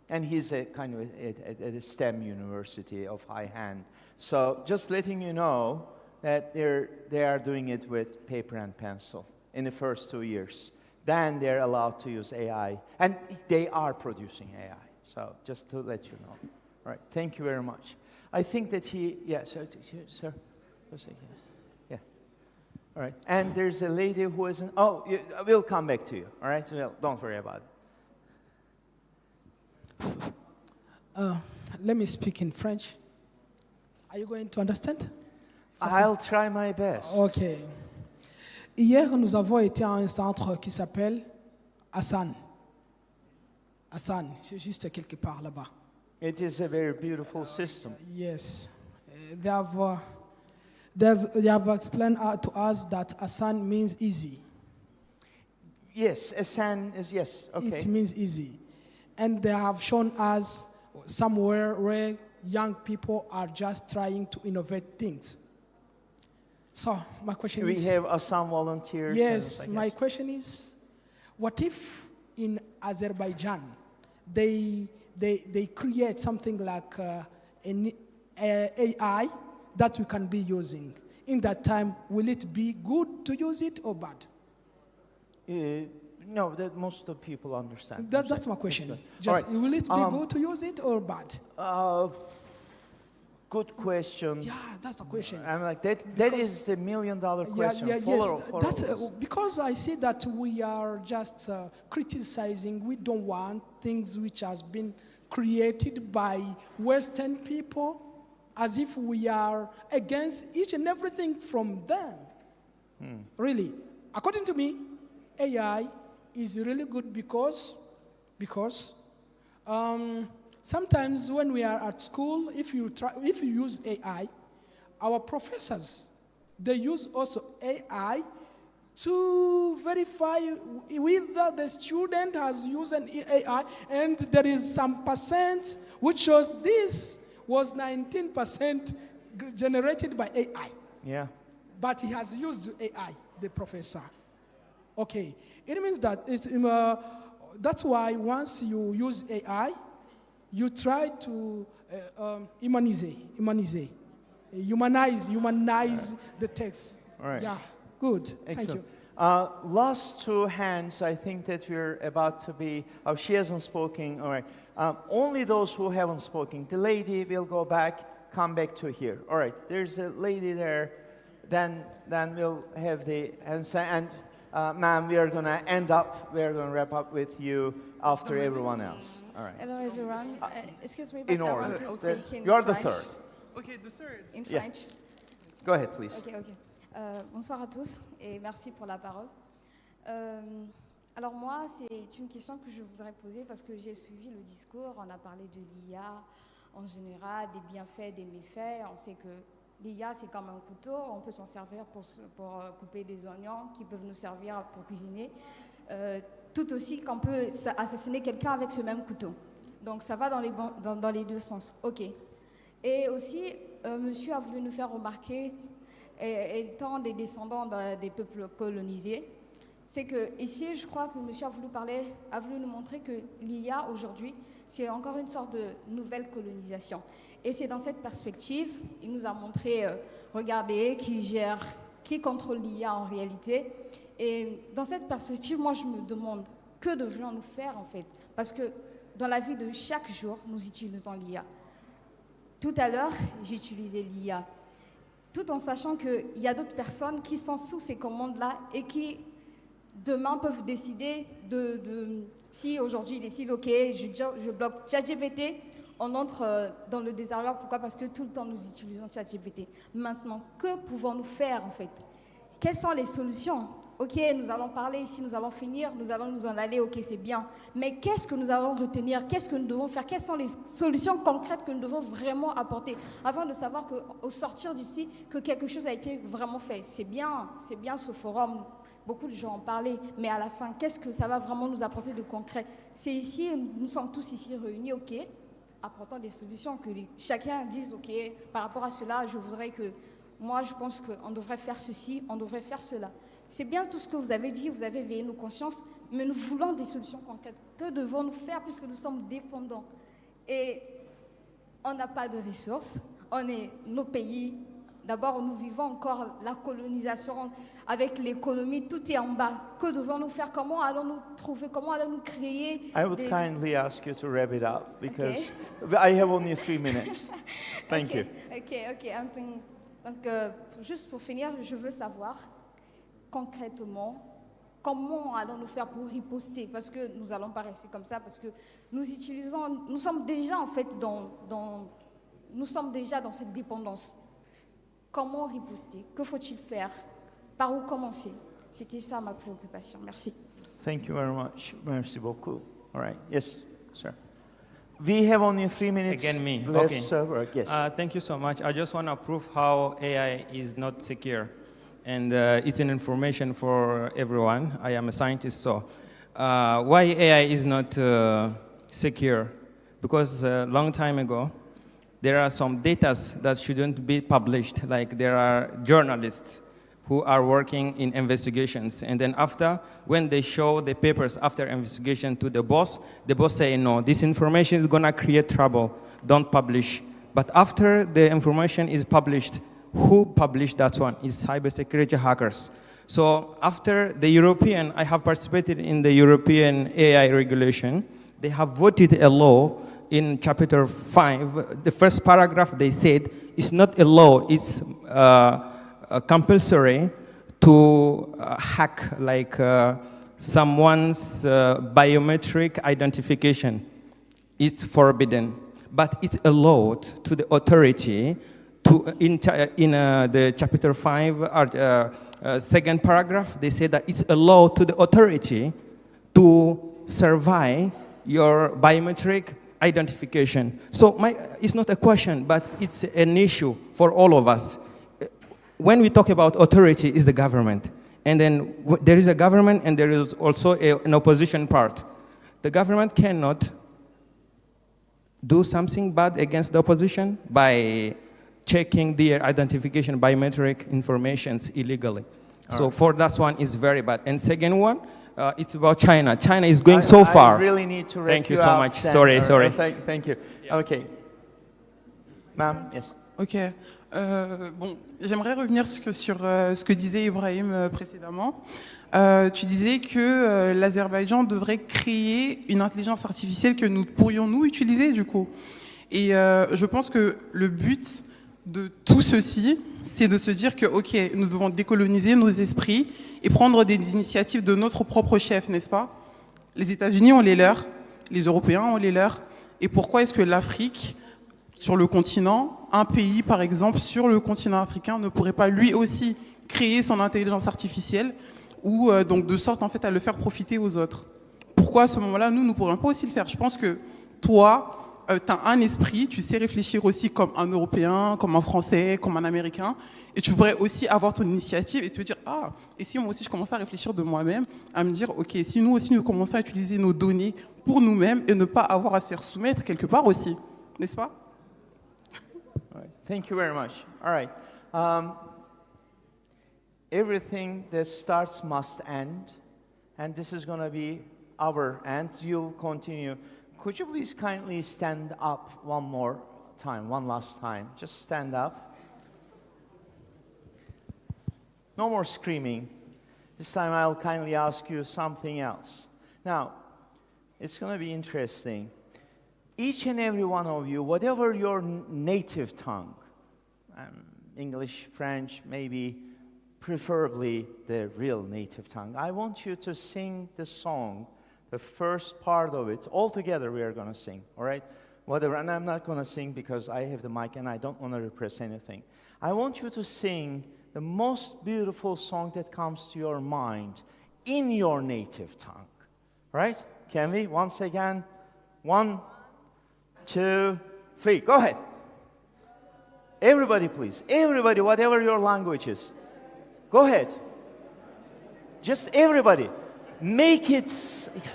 [SPEAKER 2] And he's a kind of at a STEM university of high hand. So just letting you know that they are doing it with paper and pencil in the first 2 years. Then they're allowed to use AI. And they are producing AI. So just to let you know. All right, thank you very much. I think that yes, sir. Yes. All right, and there's a lady who isn't, we'll come back to you, all right? Well, don't worry about it.
[SPEAKER 1] Let me speak in French. Are you going to understand?
[SPEAKER 2] I'll try my best.
[SPEAKER 1] Ok. Hier, nous avons été à un centre qui s'appelle Hassan. Hassan, c'est juste quelque part là-bas.
[SPEAKER 2] It is a very beautiful system.
[SPEAKER 1] Yes. They have explained to us that Hassan means easy.
[SPEAKER 2] Yes, Asan is yes. Okay.
[SPEAKER 1] It means easy. And they have shown us somewhere where young people are just trying to innovate things. So my question
[SPEAKER 2] We
[SPEAKER 1] is...
[SPEAKER 2] have Assam volunteers.
[SPEAKER 1] Yes,
[SPEAKER 2] and
[SPEAKER 1] my question is, what if in Azerbaijan they create something like an AI that we can be using? In that time, will it be good to use it or bad?
[SPEAKER 2] No, that most of the people understand.
[SPEAKER 1] That's my question.
[SPEAKER 2] Just,
[SPEAKER 1] will it be good to use it or bad?
[SPEAKER 2] Good question.
[SPEAKER 1] Yeah, that's the question.
[SPEAKER 2] I'm like that is the $1 million question.
[SPEAKER 1] Yes. That's because I see that we are just criticizing. We don't want things which has been created by Western people, as if we are against each and everything from them. Really, according to me, AI is really good because sometimes when we are at school, if you use AI, our professors, they use also AI to verify whether the student has used an AI, and there is some percent which shows this was 19% generated by AI.
[SPEAKER 2] Yeah.
[SPEAKER 1] But he has used AI, the professor. Okay, it means that that's why once you use AI, you try to humanize the text.
[SPEAKER 2] All right.
[SPEAKER 1] Yeah, good.
[SPEAKER 2] Excellent.
[SPEAKER 1] Thank you.
[SPEAKER 2] Last two hands, I think that we're about to be, oh, she hasn't spoken, all right. Only those who haven't spoken. The lady will go back, come back to here. All right, there's a lady there, then we'll have the answer, and ma'am, we're gonna wrap up with you after everyone else. All right.
[SPEAKER 4] Hello everyone. Excuse me, but
[SPEAKER 2] In
[SPEAKER 4] I
[SPEAKER 2] order.
[SPEAKER 4] want to speak in
[SPEAKER 2] You're
[SPEAKER 4] French.
[SPEAKER 2] the third.
[SPEAKER 4] Okay, the third. In
[SPEAKER 2] Yeah.
[SPEAKER 4] French.
[SPEAKER 2] Go ahead, please.
[SPEAKER 4] Ok. Bonsoir à tous et merci pour la parole. Alors moi, c'est une question que je voudrais poser parce que j'ai suivi le discours. On a parlé de l'IA en général, des bienfaits, des méfaits. On sait que l'IA, c'est comme un couteau. On peut s'en servir pour couper des oignons qui peuvent nous servir pour cuisiner. Tout aussi qu'on peut assassiner quelqu'un avec ce même couteau. Donc ça va dans les deux sens. OK. Et aussi, monsieur a voulu nous faire remarquer, étant des descendants des peuples colonisés, c'est que ici, je crois que monsieur a voulu nous montrer que l'IA aujourd'hui, c'est encore une sorte de nouvelle colonisation. Et c'est dans cette perspective, il nous a montré, regardez, qui contrôle l'IA en réalité. Et dans cette perspective, moi, je me demande, que devrions-nous faire en fait? Parce que dans la vie de chaque jour, nous utilisons l'IA. Tout à l'heure, j'ai utilisé l'IA, tout en sachant qu'il y a d'autres personnes qui sont sous ces commandes-là et qui, demain, peuvent décider si aujourd'hui ils décident, OK, je bloque ChatGPT, on entre dans le désarroi. Pourquoi? Parce que tout le temps, nous utilisons ChatGPT. Maintenant, que pouvons-nous faire, en fait? Quelles sont les solutions? OK, nous allons parler ici, nous allons finir, nous allons nous en aller, OK, c'est bien. Mais qu'est-ce que nous allons retenir? Qu'est-ce que nous devons faire? Quelles sont les solutions concrètes que nous devons vraiment apporter afin de savoir qu'au sortir d'ici, que quelque chose a été vraiment fait? C'est bien ce forum. Beaucoup de gens en parlaient, mais à la fin, qu'est-ce que ça va vraiment nous apporter de concret? C'est ici, nous sommes tous ici réunis, OK, apportant des solutions, que chacun dise, OK, par rapport à cela, je voudrais que, moi je pense qu'on devrait faire ceci, on devrait faire cela. C'est bien tout ce que vous avez dit, vous avez éveillé nos consciences, mais nous voulons des solutions concrètes. Que devons-nous faire puisque nous sommes dépendants? Et on n'a pas de ressources, nos pays, d'abord nous vivons encore la colonisation avec l'économie, tout est en bas. Que devons-nous faire? Comment allons-nous trouver, comment allons-nous créer
[SPEAKER 2] I would kindly ask you to wrap it up because I have only 3 minutes. Thank you.
[SPEAKER 4] OK. Donc, juste pour finir, je veux savoir concrètement comment allons-nous faire pour riposter? Parce que nous n'allons pas rester comme ça, parce que nous sommes déjà en fait nous sommes déjà dans cette dépendance. Comment riposter? Que faut-il faire? Par où commencer? C'était ça ma préoccupation. Merci.
[SPEAKER 2] Thank you very much. Merci beaucoup. All right. Yes, sir. We have only 3 minutes
[SPEAKER 7] Again, me.
[SPEAKER 2] left,
[SPEAKER 7] Okay.
[SPEAKER 2] sir. Yes.
[SPEAKER 7] Thank you so much. I just want to prove how AI is not secure. And it's an information for everyone. I am a scientist, so why AI is not secure? Because a long time ago, there are some data that shouldn't be published. Like there are journalists who are working in investigations. And then after, when they show the papers after investigation to the boss say, no, this information is gonna create trouble, don't publish. But after the information is published, who published that one? It's cybersecurity hackers. So after the European, I have participated in the European AI regulation. They have voted a law in chapter 5. The first paragraph they said, it's not a law, it's compulsory to hack like someone's biometric identification. It's forbidden, but it's allowed to the authority to, in the chapter 5, second paragraph, they say that it's allowed to the authority to survey your biometric identification. So it's not a question, but it's an issue for all of us. When we talk about authority, is the government. And then there is a government and there is also an opposition part. The government cannot do something bad against the opposition by checking their identification biometric informations illegally. So for that one is very bad. And second one, it's about China. China is going so far.
[SPEAKER 2] I really need to wrap
[SPEAKER 7] Thank you
[SPEAKER 2] you
[SPEAKER 7] so
[SPEAKER 2] up
[SPEAKER 7] much.
[SPEAKER 2] then.
[SPEAKER 7] Sorry, sorry.
[SPEAKER 2] Thank you. Okay. Ma'am, yes.
[SPEAKER 8] Ok. Bon, j'aimerais revenir sur ce que disait Ibrahim précédemment. Tu disais que l'Azerbaïdjan devrait créer une intelligence artificielle que nous pourrions nous utiliser du coup. Et je pense que le but de tout ceci, c'est de se dire que ok, nous devons décoloniser nos esprits et prendre des initiatives de notre propre chef, n'est-ce pas? Les États-Unis ont les leurs, les Européens ont les leurs. Et pourquoi est-ce que l'Afrique, sur le continent, un pays par exemple sur le continent africain ne pourrait pas lui aussi créer son intelligence artificielle ou donc de sorte en fait à le faire profiter aux autres? Pourquoi à ce moment-là nous ne pourrions pas aussi le faire? Je pense que toi, tu as un esprit, tu sais réfléchir aussi comme un Européen, comme un Français, comme un Américain, et tu pourrais aussi avoir ton initiative et te dire ah, et si moi aussi je commençais à réfléchir de moi-même, à me dire ok, si nous aussi nous commençons à utiliser nos données pour nous-mêmes et ne pas avoir à se faire soumettre quelque part aussi, n'est-ce pas?
[SPEAKER 2] Thank you very much. All right. Everything that starts must end, and this is going to be our end. You'll continue. Could you please kindly stand up one more time, one last time? Just stand up. No more screaming. This time I'll kindly ask you something else. Now, it's going to be interesting. Each and every one of you, whatever your native tongue, English, French, maybe preferably the real native tongue, I want you to sing the song, the first part of it. All together we are going to sing, all right? Whatever, and I'm not going to sing because I have the mic and I don't want to repress anything. I want you to sing the most beautiful song that comes to your mind in your native tongue, right? Can we, once again? 1, 2, 3, go ahead. Everybody, please. Everybody, whatever your language is. Go ahead. Just everybody. Make it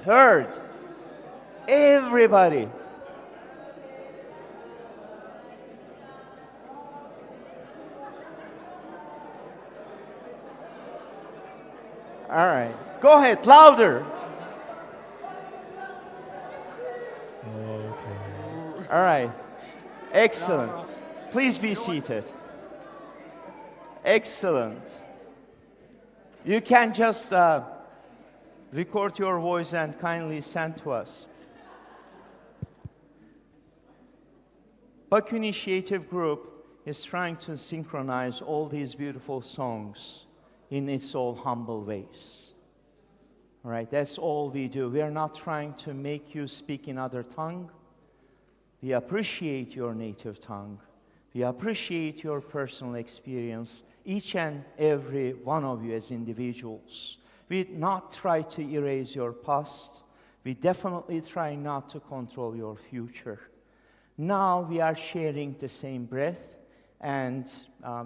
[SPEAKER 2] heard. Everybody. All right. Go ahead, louder. Okay. All right. Excellent. Please be seated. Excellent. You can just record your voice and kindly send to us. Baku Initiative Group is trying to synchronize all these beautiful songs in its all humble ways. All right, that's all we do. We are not trying to make you speak in other tongue. We appreciate your native tongue. We appreciate your personal experience, each and every one of you as individuals. We not try to erase your past. We definitely try not to control your future. Now we are sharing the same breath, and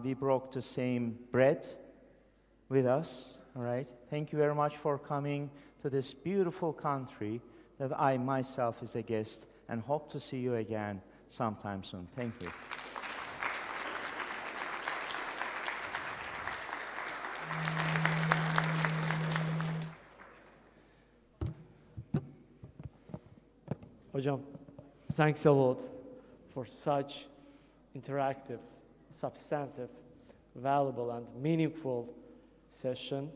[SPEAKER 2] we broke the same bread with us. All right. Thank you very much for coming to this beautiful country that I myself is a guest, and hope to see you again sometime soon. Thank you.
[SPEAKER 9] Hocam, thanks a lot for such interactive, substantive, valuable, and meaningful session.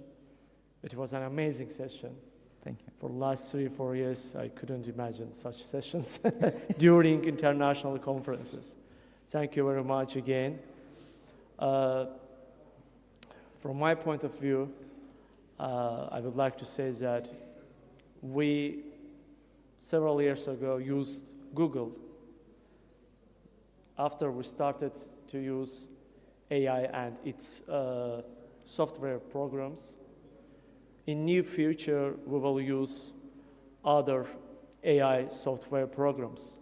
[SPEAKER 9] It was an amazing session.
[SPEAKER 2] Thank you.
[SPEAKER 9] For the last 3-4 years, I couldn't imagine such sessions during international conferences. Thank you very much again. From my point of view, I would like to say that we, several years ago, used Google. After we started to use AI and its software programs, in near future, we will use other AI software programs.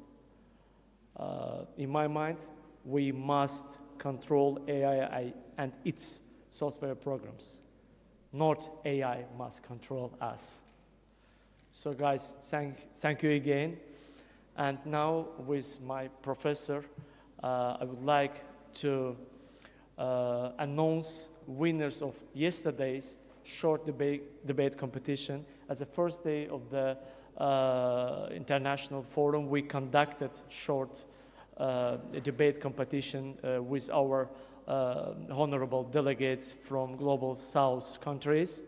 [SPEAKER 9] In my mind, we must control AI and its software programs. Not AI must control us. So guys, thank you again. And now with my professor, I would like to announce winners of yesterday's short debate competition. As the first day of the international forum, we conducted short debate competition with our honorable delegates from Global South countries.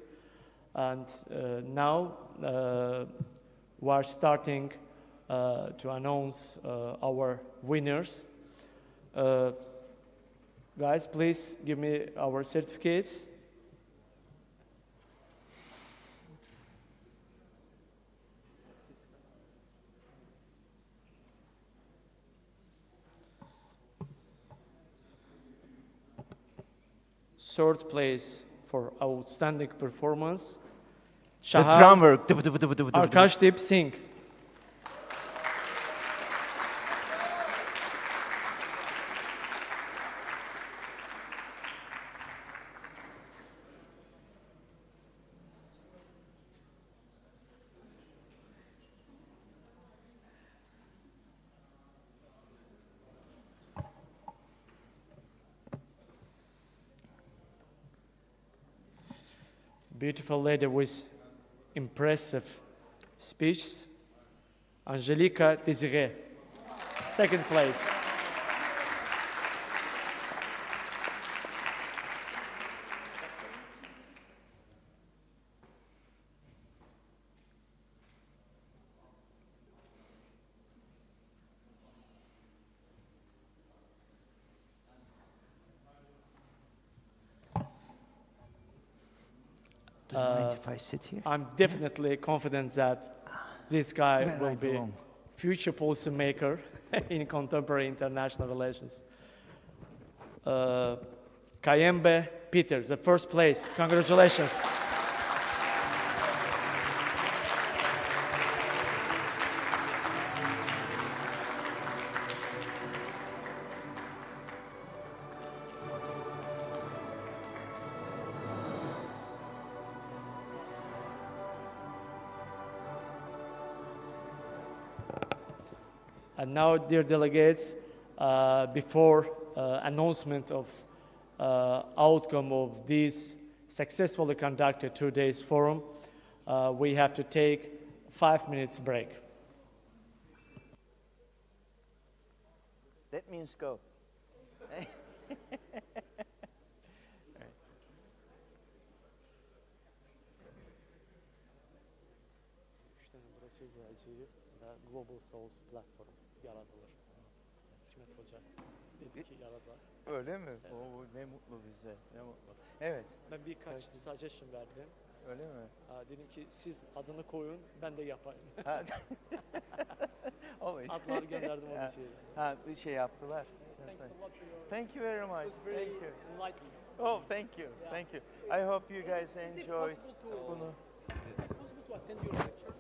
[SPEAKER 9] And now we are starting to announce our winners. Guys, please give me our certificates. Third place for outstanding performance,
[SPEAKER 2] The drummer.
[SPEAKER 9] Arkashdeep Singh. Beautiful lady with impressive speech, Angelica Désiré, second place.
[SPEAKER 2] If I sit here?
[SPEAKER 9] I'm definitely confident that this guy
[SPEAKER 2] Where
[SPEAKER 9] will
[SPEAKER 2] I
[SPEAKER 9] be
[SPEAKER 2] belong.
[SPEAKER 9] future policymaker in contemporary international relations. Kayembe Peter, the first place. Congratulations. And now, dear delegates, before announcement of outcome of this successfully conducted 2 days forum, we have to take 5 minutes break.
[SPEAKER 2] That means go.
[SPEAKER 9] Global South platform yaratılır. Hikmet Hoca dedi ki yaratılır.
[SPEAKER 2] Öyle mi? O ne mutlu bize. Ne mutlu. Evet.
[SPEAKER 9] Ben birkaç suggestion verdim.
[SPEAKER 2] Öyle mi?
[SPEAKER 9] Dedim ki siz adını koyun, ben de yapayım.
[SPEAKER 2] Ha. Always.
[SPEAKER 9] Adlar gönderdim onun şeyi.
[SPEAKER 2] Ha, bir şey yaptılar.
[SPEAKER 9] Thanks a lot for your.
[SPEAKER 2] Thank you very much.
[SPEAKER 9] It was very
[SPEAKER 2] Thank you.
[SPEAKER 9] enlightening.
[SPEAKER 2] Oh, thank you.
[SPEAKER 9] Yeah.
[SPEAKER 2] Thank you. I hope you guys
[SPEAKER 9] Is it
[SPEAKER 2] enjoyed
[SPEAKER 9] possible to-
[SPEAKER 2] bunu.
[SPEAKER 9] Is it possible to attend your lecture?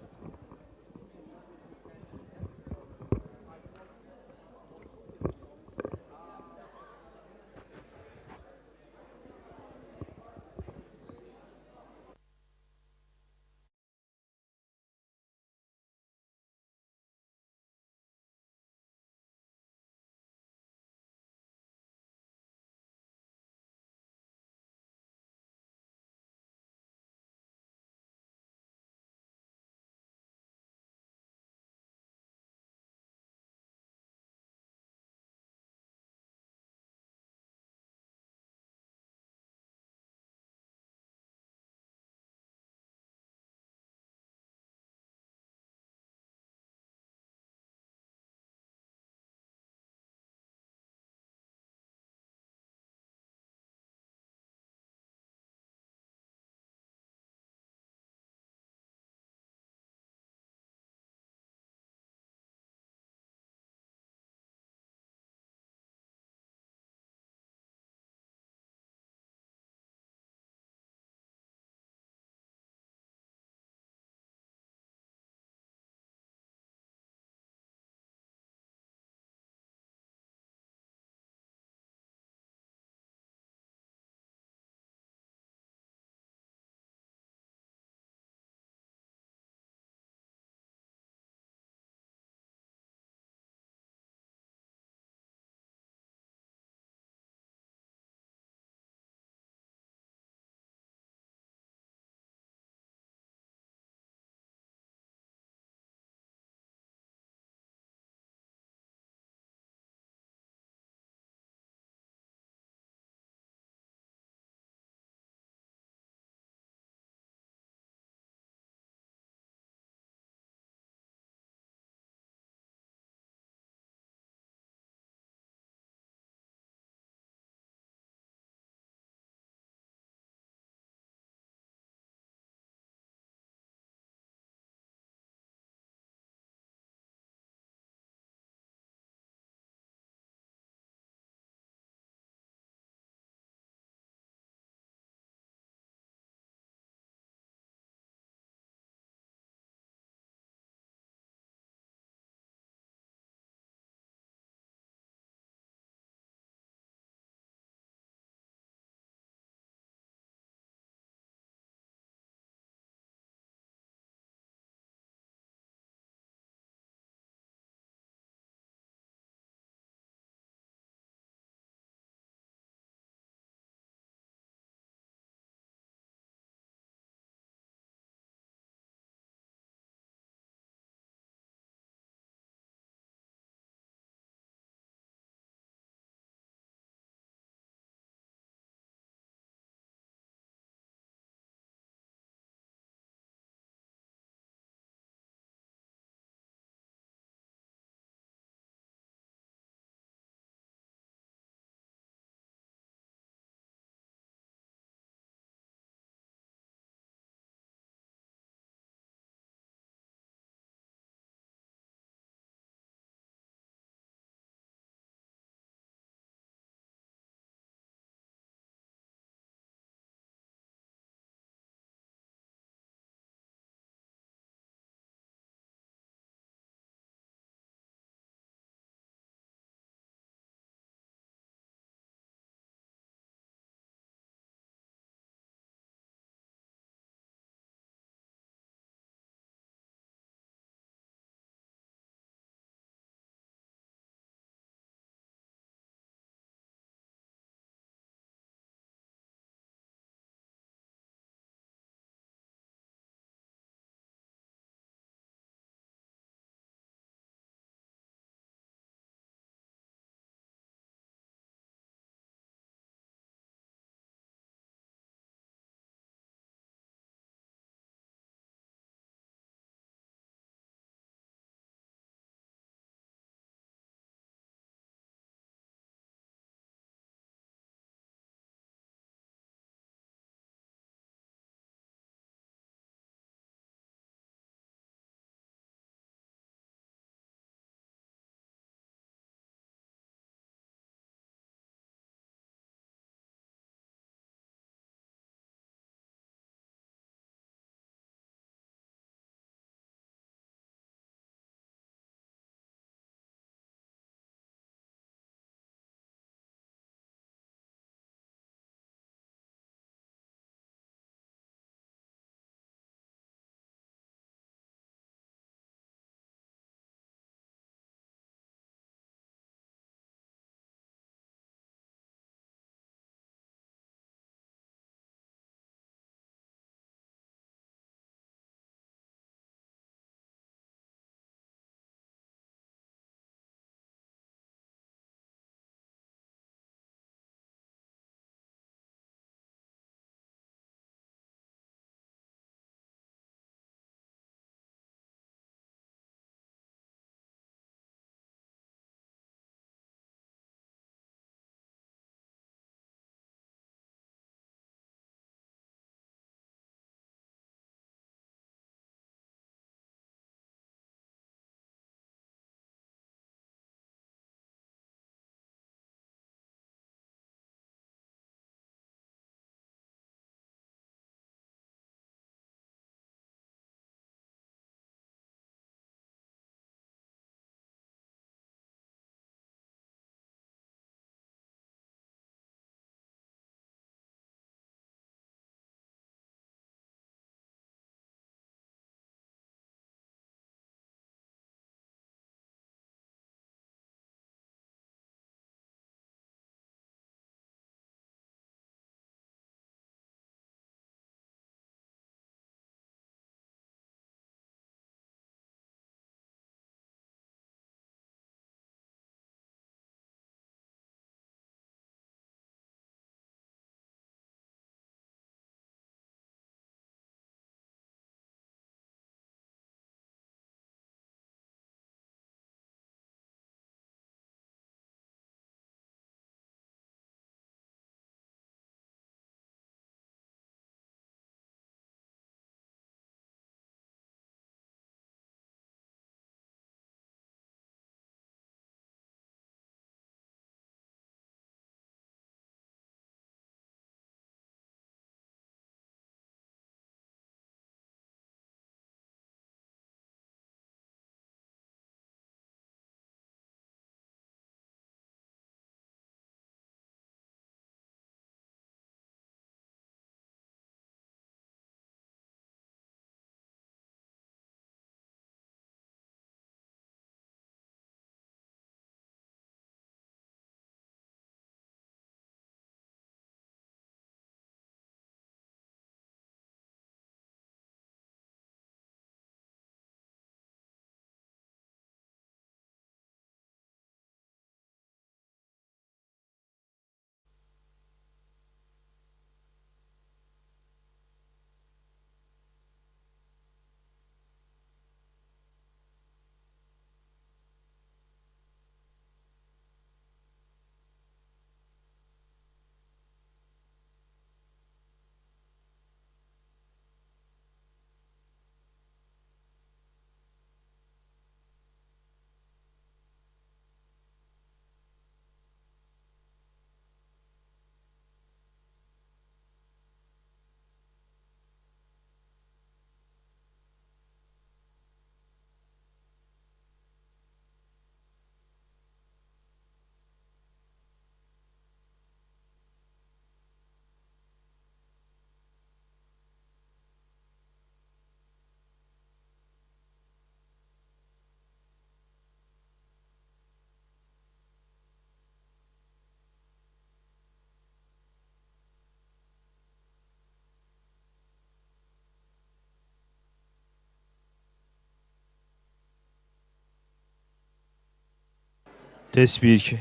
[SPEAKER 3] Test 1, 2.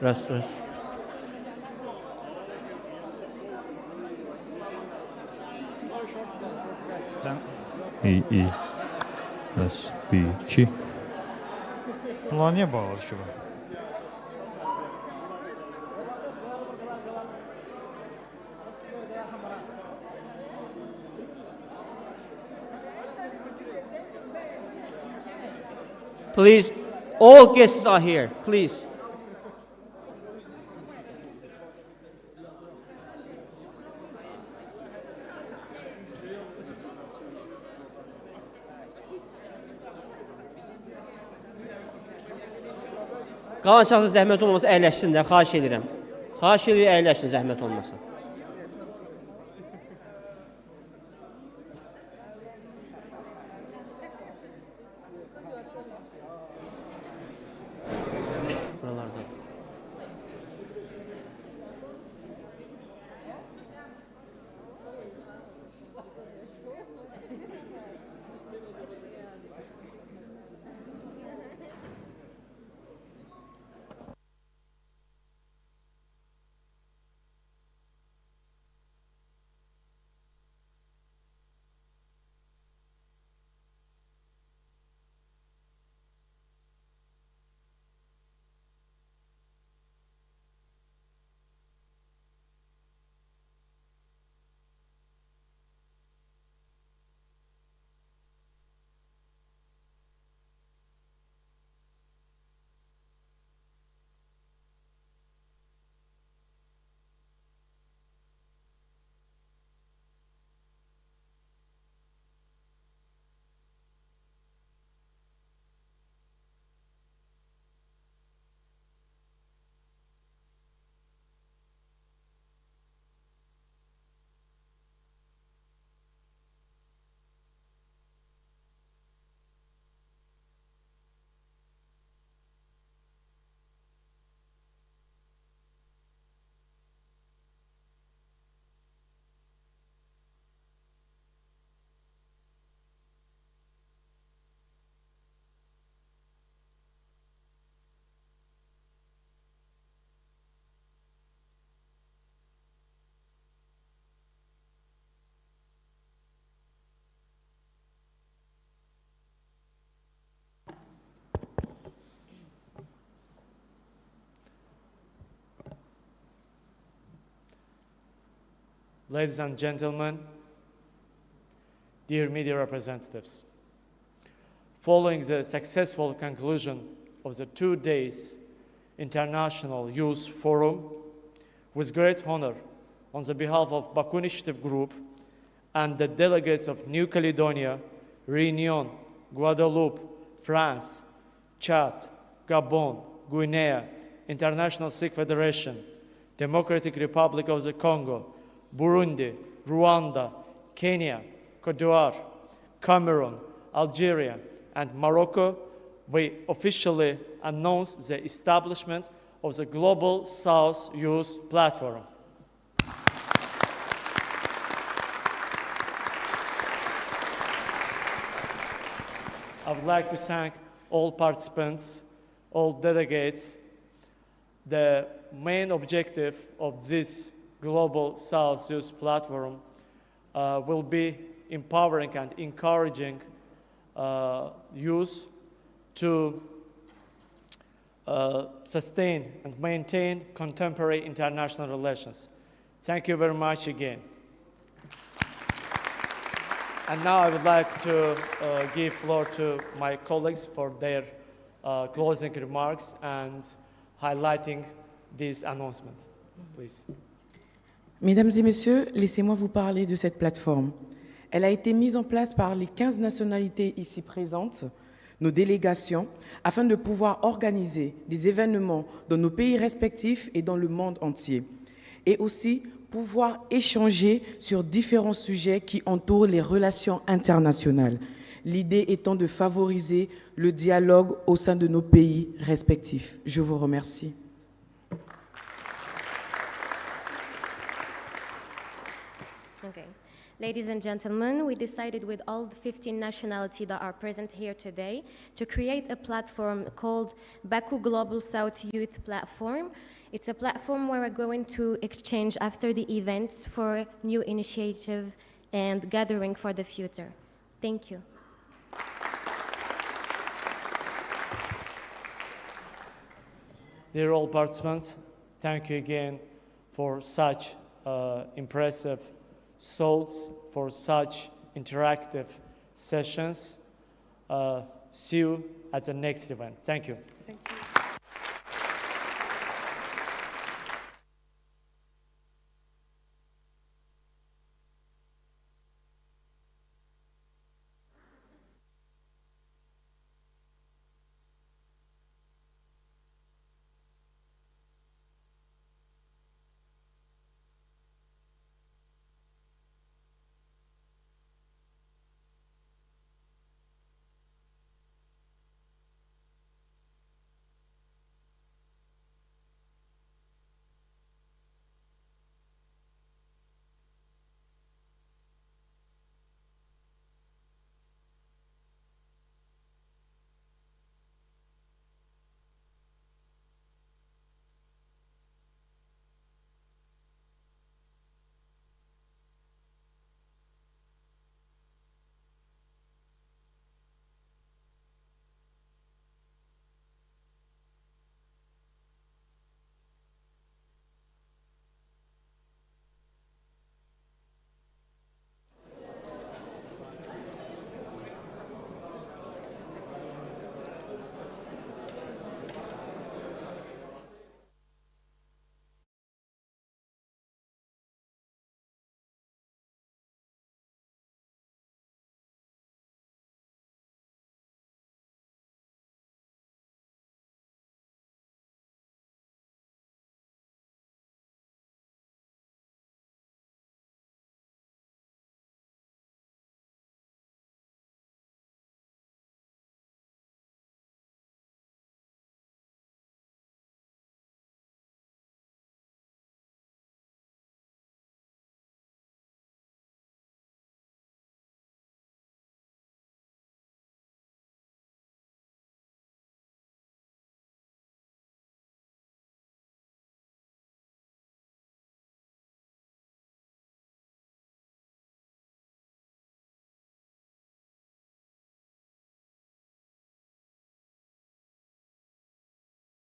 [SPEAKER 2] Rast, rast.
[SPEAKER 3] İyi, iyi. Rast, 1, 2. Bunlar niye bağladı ki bu?
[SPEAKER 2] Please, all guests are here, please. Qalan şahsın zəhmət olmasa əyləşsinlər, xahiş edirəm. Xahiş edirəm, əyləşsin zəhmət olmasa. Buralarda.
[SPEAKER 9] Ladies and gentlemen, dear media representatives, following the successful conclusion of the 2 days International Youth Forum, with great honor, on the behalf of Baku Initiative Group and the delegates of New Caledonia, Réunion, Guadeloupe, France, Chad, Gabon, Guinea, International Sikh Federation, Democratic Republic of the Congo, Burundi, Rwanda, Kenya, Cote d'Ivoire, Cameroon, Algeria, and Morocco, we officially announced the establishment of the Global South Youth Platform. I would like to thank all participants, all delegates. The main objective of this Global South Youth Platform will be empowering and encouraging youth to sustain and maintain contemporary international relations. Thank you very much again. And now I would like to give floor to my colleagues for their closing remarks and highlighting this announcement. Please.
[SPEAKER 10] Mesdames et messieurs, laissez-moi vous parler de cette plateforme. Elle a été mise en place par les 15 nationalités ici présentes, nos délégations, afin de pouvoir organiser des événements dans nos pays respectifs et dans le monde entier. Et aussi pouvoir échanger sur différents sujets qui entourent les relations internationales. L'idée étant de favoriser le dialogue au sein de nos pays respectifs. Je vous remercie.
[SPEAKER 23] Okay.
[SPEAKER 11] Ladies and gentlemen, we decided with all the 15 nationalities that are present here today to create a platform called Baku Global South Youth Platform. It's a platform where we're going to exchange after the events for new initiative and gathering for the future. Thank you.
[SPEAKER 9] Dear all participants, thank you again for such impressive thoughts, for such interactive sessions. See you at the next event. Thank you.
[SPEAKER 10] Thank you.